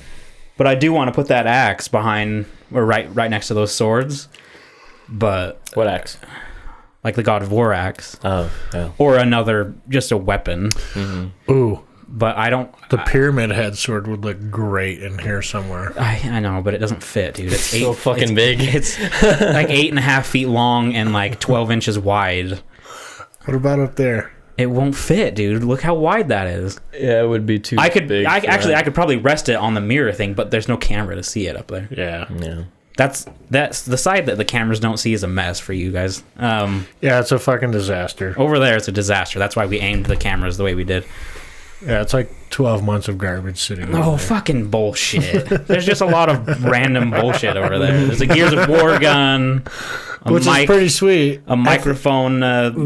But I do want to put that axe behind, or right next to those swords. But what axe? Like the God of War axe. Oh, yeah. Or another, just a weapon. Mm-hmm. Ooh. But I don't... The pyramid head sword would look great in here somewhere. I know, but it doesn't fit, dude. It's so fucking big. It's like 8.5 feet long and like 12 inches wide. What about up there? It won't fit, dude. Look how wide that is. Yeah, it would be too big. I could probably rest it on the mirror thing, but there's no camera to see it up there. Yeah. Yeah. That's the side that the cameras don't see is a mess for you guys. Yeah, it's a fucking disaster. Over there, it's a disaster. That's why we aimed the cameras the way we did. Yeah, it's like 12 months of garbage sitting over there. Fucking bullshit. There's just a lot of random bullshit over there. There's a Gears of War gun, which is pretty sweet. A microphone.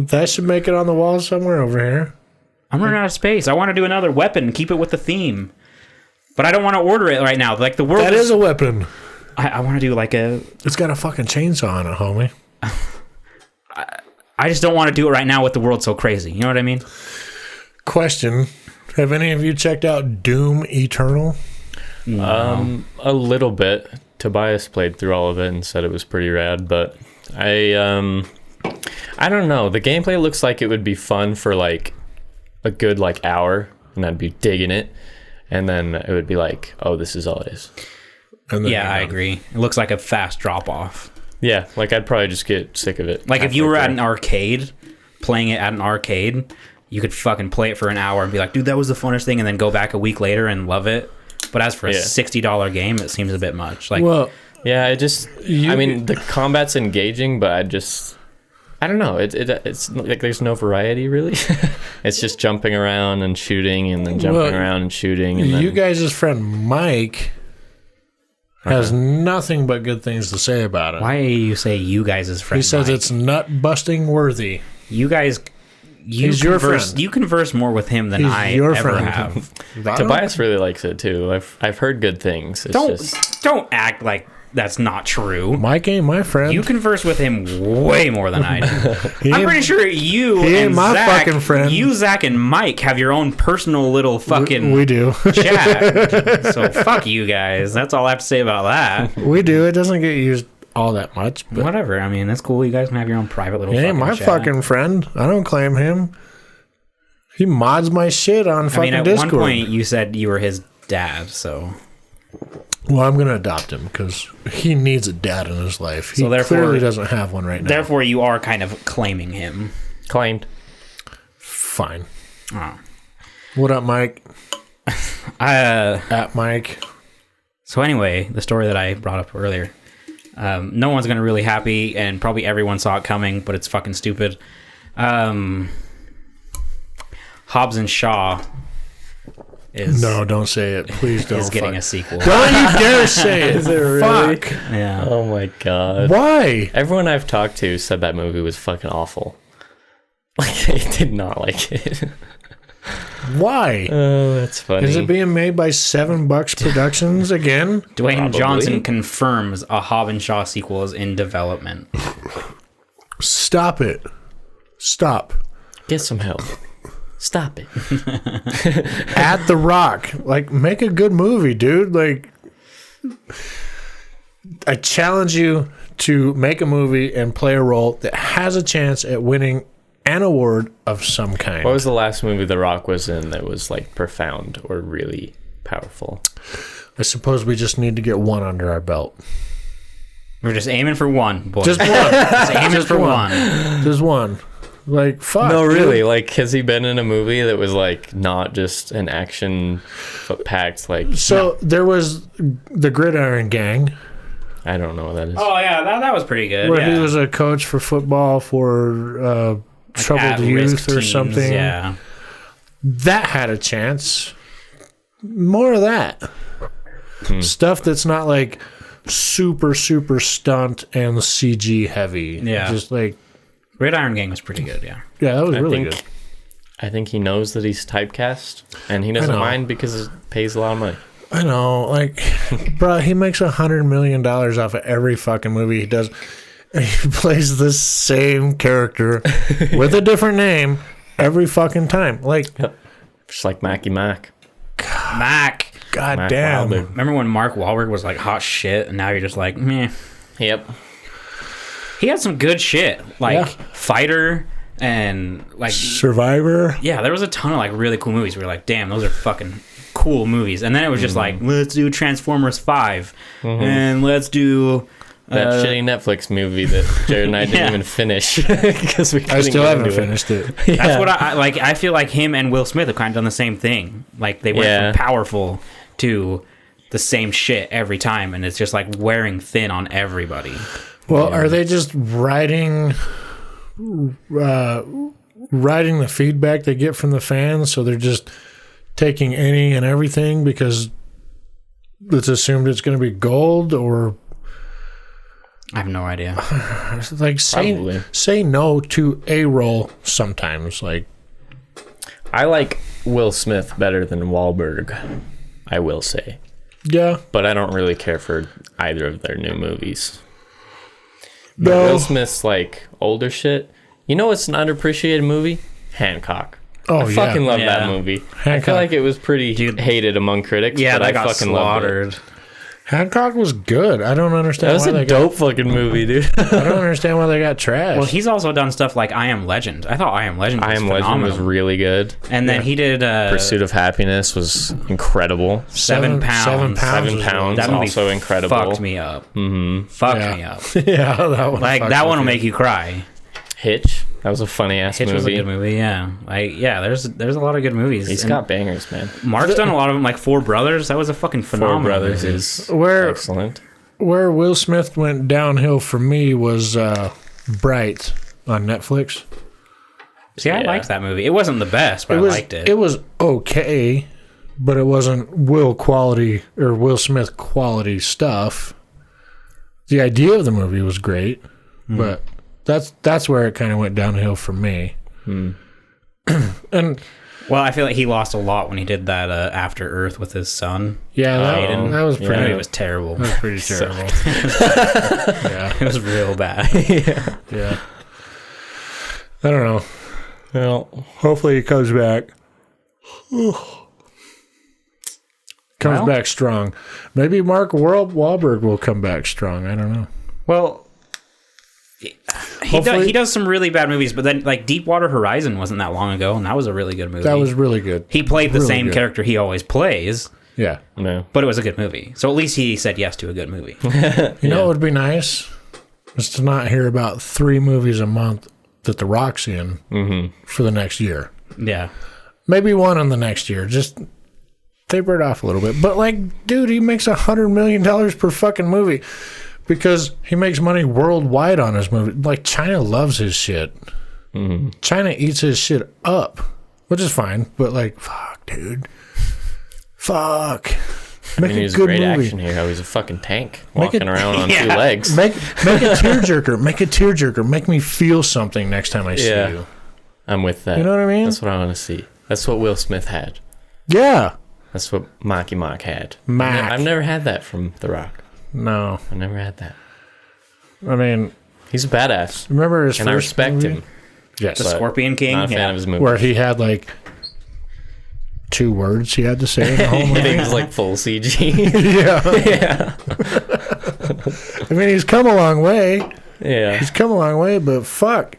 That should make it on the wall somewhere over here. I'm running out of space. I want to do another weapon and keep it with the theme. But I don't want to order it right now. Like the world. That is a weapon. I want to do like a... It's got a fucking chainsaw on it, homie. I just don't want to do it right now with the world so crazy. You know what I mean? Question. Have any of you checked out Doom Eternal? No. A little bit. Tobias played through all of it and said it was pretty rad, but I don't know. The gameplay looks like it would be fun for like a good like hour, and I'd be digging it, and then it would be like, oh, this is all it is. Yeah, I agree. It looks like a fast drop off. Yeah, like I'd probably just get sick of it. Like if you were at an arcade, playing it at an arcade, you could fucking play it for an hour and be like, dude, that was the funnest thing, and then go back a week later and love it. But as for a $60 game, it seems a bit much. Like, well, yeah, I mean, the combat's engaging, but I don't know. It's like there's no variety really. It's just jumping around and shooting, and then jumping around and shooting. And you guys' friend Mike has nothing but good things to say about it. Why do you say you guys' friend? He says Mike? It's nut busting worthy. You guys. He's your friend. You converse more with him than I ever have. Tobias really likes it too. I've heard good things. Don't act like that's not true. Mike ain't my friend. You converse with him way more than I do. I'm pretty sure you and my Zach, fucking friend. You, Zach, and Mike have your own personal little fucking we do chat. So fuck you guys. That's all I have to say about that. We do. It doesn't get used all that much, but whatever. I mean, that's cool. You guys can have your own private little. He ain't my chat. fucking friend. I don't claim him. He mods my shit on fucking at Discord. one point you said you were his dad, so. Well, I'm gonna adopt him because he needs a dad in his life. He clearly doesn't have one right now. Therefore, you are kind of claiming him. Claimed. Fine. Oh. What up, Mike? At Mike. So anyway, the story that I brought up earlier. No one's gonna really happy, and probably everyone saw it coming, but it's fucking stupid. Hobbs and Shaw is No, don't say it. Please don't. is getting a sequel. Don't you dare say it. Is it really? Fuck. Yeah. Oh my god. Why? Everyone I've talked to said that movie was fucking awful. Like, they did not like it. Why? Oh, that's funny. Is it being made by $7 Productions again? Dwayne Probably. Johnson confirms a Hobbs and Shaw sequel is in development. Stop it. Stop. Get some help. Stop it. At The Rock. Like, make a good movie, dude. Like, I challenge you to make a movie and play a role that has a chance at winning an award of some kind. What was the last movie The Rock was in that was like profound or really powerful? I suppose we just need to get one under our belt. We're just aiming for one, boys. Just one. Just aiming for one. Just one. Like, fuck. No, dude. really. Like, has he been in a movie that was like not just an action but packed? Like, So there was the Gridiron Gang, I don't know what that is. Oh yeah, that was pretty good. where yeah. he was a coach for football for troubled At-risk youth or teens, something. Yeah. That had a chance. More of that. Stuff that's not like super stunt and CG heavy. Yeah. Just like, Gridiron Gang was pretty good. Yeah. yeah, that was really think, good. I think he knows that he's typecast, and he doesn't know. mind because it pays a lot of money. I know, like, bro, he makes $100 million off of every fucking movie he does. And he plays the same character with a different name every fucking time. Like, Just like Mackie Mac. Mac. goddamn. Wahlberg. Remember when Mark Wahlberg was like hot shit, and now you're just like, meh. Yep. He had some good shit, like Yeah. Fighter and like Survivor. yeah, there was a ton of like really cool movies. We were like, damn, those are fucking cool movies. And then it was just like, let's do Transformers 5 and let's do That shitty Netflix movie that Jared and I didn't Yeah. even finish because we couldn't I still get haven't into it. finished it. That's what I like. I feel like him and Will Smith have kind of done the same thing. Like they went Yeah. from powerful to the same shit every time, and it's just like wearing thin on everybody. Well, are they just writing the feedback they get from the fans, so they're just taking any and everything because it's assumed it's going to be gold? Or I have no idea. like Probably. say no to a role sometimes. Like, I like Will Smith better than Wahlberg, I will say. yeah, But I don't really care for either of their new movies. no. Will Smith's like older shit. You know what's an underappreciated movie? Hancock. Oh, I fucking love Yeah. that movie. I Hancock. feel like it was pretty hated among critics. Yeah, but that I got fucking loved it. slaughtered. Hancock was good. I don't That understand was why a they dope fucking movie, dude. got. I don't understand why they got trashed. Well, he's also done stuff like I Am Legend. I thought I Am Legend was I Am Legend phenomenal. was really good. And then he did Pursuit of Happiness was incredible. 7 pounds. 7 pounds. 7 was pounds, That movie also incredible. fucked me up. Fucked Yeah. me up. yeah, that one. Like fucked that with one will you. make you cry. Hitch. That was a funny ass Hitch movie. was a good movie. Yeah, like yeah. There's a lot of good movies. He's And got bangers, man. Mark's done a lot of them. Like Four Brothers. That was a fucking Four phenomenal. Brothers movie. is Where excellent. Where Will Smith went downhill for me was Bright on Netflix. See, I Yeah. liked that movie. It wasn't the best, but I liked it. It was okay, but it wasn't Will Smith quality stuff. The idea of the movie was great, but that's where it kind of went downhill for me. And Well, I feel like he lost a lot when he did that After Earth with his son. yeah, that was That pretty. movie was terrible. That was pretty terrible. yeah, It was real bad. yeah. I don't know. Well, Hopefully he comes back. Comes Well- back strong. Maybe Mark Wahlberg will come back strong. I don't know. Well, Hopefully- he does some really bad movies, but then like Deepwater Horizon wasn't that long ago, and that was a really good movie. That was really good. he played the really same good. character he always plays, Yeah. no. but it was a good movie. So at least he said yes to a good movie. You know what would be nice? Is to not hear about 3 movies a month that The Rock's in for the next year. Yeah. Maybe one in the next year. Just taper it off a little bit. But like, dude, he makes $100 million per fucking movie. because he makes money worldwide on his movie. Like, China loves his shit. Mm-hmm. China eats his shit up, which is fine. But, like, fuck, dude. Fuck. Make He was a great action hero. He's a fucking tank walking around on 2 legs. Make a tearjerker. Make a tearjerker. Make me feel something next time I see you. I'm with that. You know what I mean? That's what I want to see. That's what Will Smith had. Yeah. That's what Marky Mark had. Mac. I've never had that from The Rock. No. I never had that. I mean, he's a badass. remember his And first I respect movie? him. Yes. The Scorpion King. Not a fan of his movie. Where he had, like, 2 words he had to say in the whole I movie. think it was like full CG. Yeah. I mean, he's come a long way. Yeah. He's come a long way, but fuck.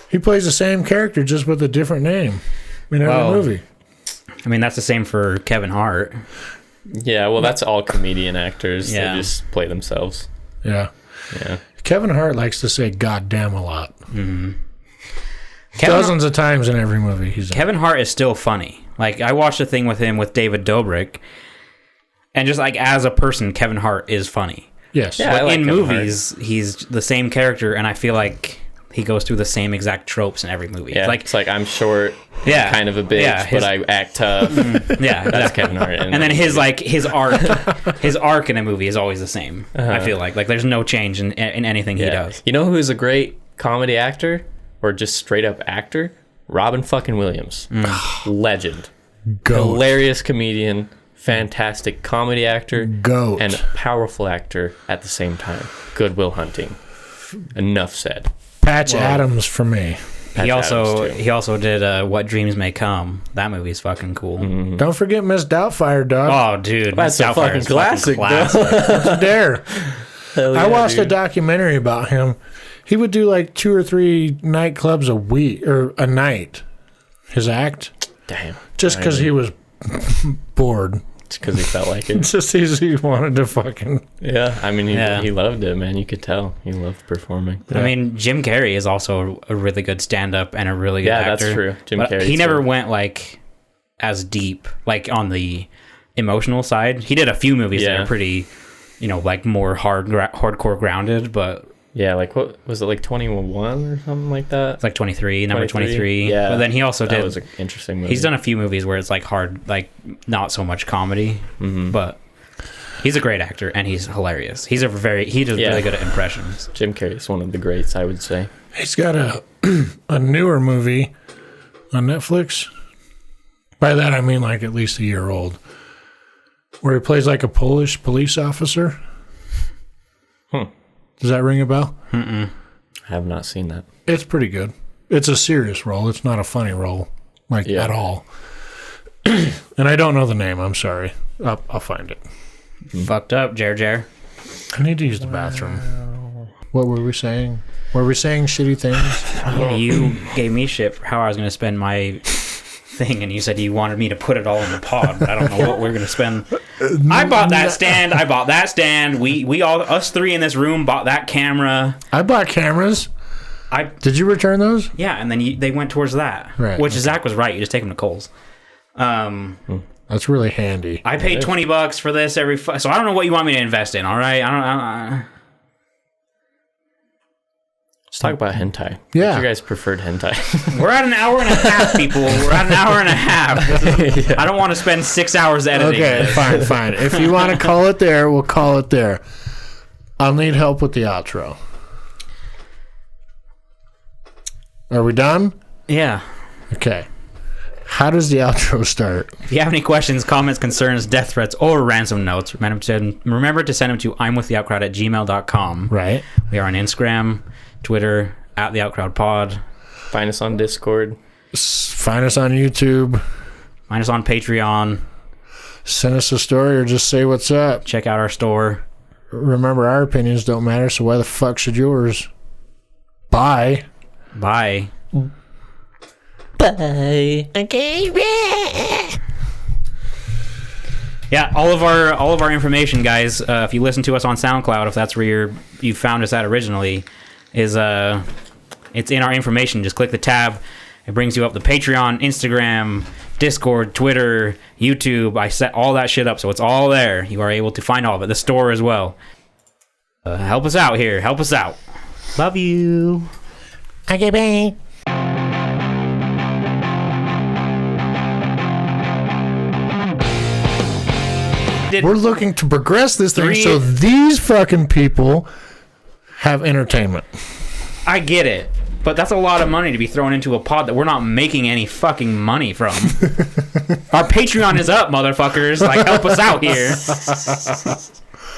He plays the same character just with a different name in every movie. I mean, that's the same for Kevin Hart. Yeah, well, that's all comedian actors. Yeah. They just play themselves. Yeah. Yeah. Kevin Hart likes to say goddamn a lot. Mm-hmm. Dozens of times in every movie he's in. Kevin Hart is still funny. Like, I watched a thing with him with David Dobrik, and just like as a person, Kevin Hart is funny. Yes. Yeah. But I like in Kevin movies, he's the same character, and I feel like he goes through the same exact tropes in every movie. Yeah. Like, It's like, I'm short, yeah, kind of a bitch, but I act tough. yeah, That's Kevin Hart. And then his arc in a movie is always the same. I feel like there's no change in anything he does. You know who's a great comedy actor or just straight up actor? Robin fucking Williams. Legend. Goat. Hilarious comedian, fantastic comedy actor, Goat. and powerful actor at the same time. Good Will Hunting. Enough said. Patch Adams for me. He also Adams, did What Dreams May Come. That movie's fucking cool. Mm-hmm. Don't forget Miss Doubtfire, dog. Oh, dude, That's Miss a Doubtfire fucking is classic, Don't you dare. I watched a documentary about him. He would do like 2 or 3 nightclubs a week or a night. His act. Damn. Just because he was bored. It's because he felt like it. Just he wanted to fucking. Yeah, I mean, he loved it, man. You could tell. He loved performing. I mean, Jim Carrey is also a really good stand-up and a really good actor. That's true. Jim Carrey. He never went like as deep, like on the emotional side. He did a few movies that are pretty, like more hardcore grounded, but yeah, like what was it, like 21 or something like that? it's like 23, number 23. Yeah, but then he also that was an interesting movie. He's done a few movies where it's like hard, like not so much comedy, but he's a great actor and he's hilarious. He does really good at impressions. Jim Carrey is one of the greats, I would say. He's got a newer movie on Netflix. By that I mean like at least a year old, where he plays like a Polish police officer. Does that ring a bell? I have not seen that. It's pretty good. It's a serious role. It's not a funny role, at all. And I don't know the name. I'm sorry. I'll find it. Fucked up, Jer. I need to use the bathroom. What were we saying? Were we saying shitty things? You gave me shit for how I was going to spend my thing, and you said you wanted me to put it all in the pod, but I don't know what we're going to spend. I bought that stand. We all, us 3 in this room, bought that camera. I bought cameras. Did you return those? Yeah, and then they went towards that. Right. Which Zach was right. You just take them to Kohl's. That's really handy. I paid $20 for this so I don't know what you want me to invest in. All right, I don't. Let's talk about hentai. Yeah. What's your guys' preferred hentai? We're at an hour and a half, people. We're at an hour and a half. I don't want to spend 6 hours editing. Okay, this. fine. If you want to call it there, we'll call it there. I'll need help with the outro. Are we done? Yeah. Okay. How does the outro start? If you have any questions, comments, concerns, death threats, or ransom notes, remember to send them to imwiththeoutcrowd@gmail.com. Right. We are on Instagram, Twitter, @theoutcrowdpod. Find us on Discord. Find us on YouTube. Find us on Patreon. Send us a story or just say what's up. Check out our store. Remember, our opinions don't matter, so why the fuck should yours? Bye. Bye. Bye. Okay. Yeah, all of our information, guys. If you listen to us on SoundCloud, if that's where you found us at originally, is it's in our information. Just click the tab. It brings you up the Patreon, Instagram, Discord, Twitter, YouTube. I set all that shit up, so it's all there. You are able to find all of it. The store as well. Help us out here. Help us out. Love you. Okay, bye. We're looking to progress this thing so these fucking people have entertainment. I get it, but that's a lot of money to be thrown into a pot that we're not making any fucking money from. Our Patreon is up, motherfuckers. Like, help us out here.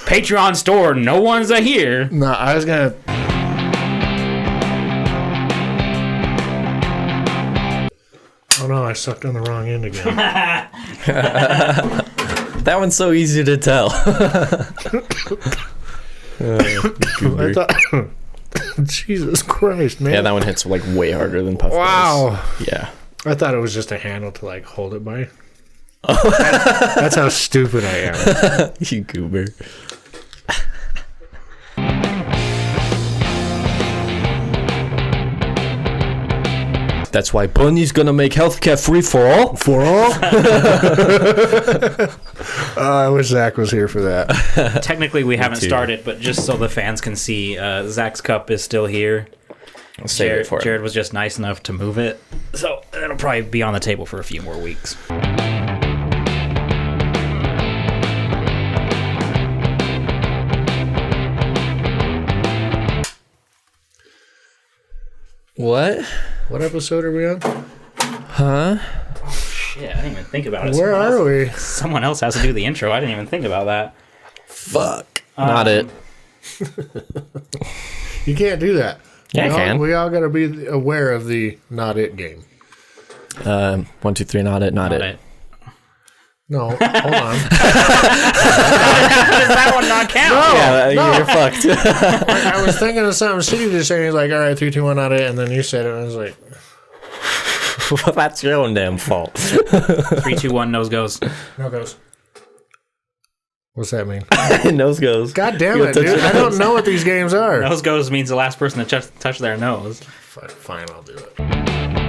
Patreon store, no one's here. No, I was gonna. Oh no, I sucked on the wrong end again. That one's so easy to tell. I thought, Jesus Christ, man. Yeah, that one hits like way harder than Puff. Wow. Does. Yeah. I thought it was just a handle to like hold it by. That's how stupid I am. You goober. That's why Bunny's gonna make healthcare free for all. For all? I wish Zach was here for that. Technically, we haven't started, but just so the fans can see, Zach's cup is still here. I'll save it for it. Jared was just nice enough to move it, so it'll probably be on the table for a few more weeks. What? What episode are we on? Huh? Shit, I didn't even think about it. Where are we? Someone else has to do the intro. I didn't even think about that. Fuck. Not it. You can't do that. Yeah, I can. We all got to be aware of the not it game. 1, 2, 3. Not it. Not it. No, hold on. Does that one not count? Yeah, you're fucked. I was thinking of something shitty to say. He's like, all right, 3, 2, 1, not it. And then you said it, and I was like, Well, that's your own damn fault. 3, 2, 1, nose goes. no goes. What's that mean? Nose goes. God damn You it, touch dude. your I don't know what these games are. Nose goes means the last person to touch their nose. Fine, I'll do it.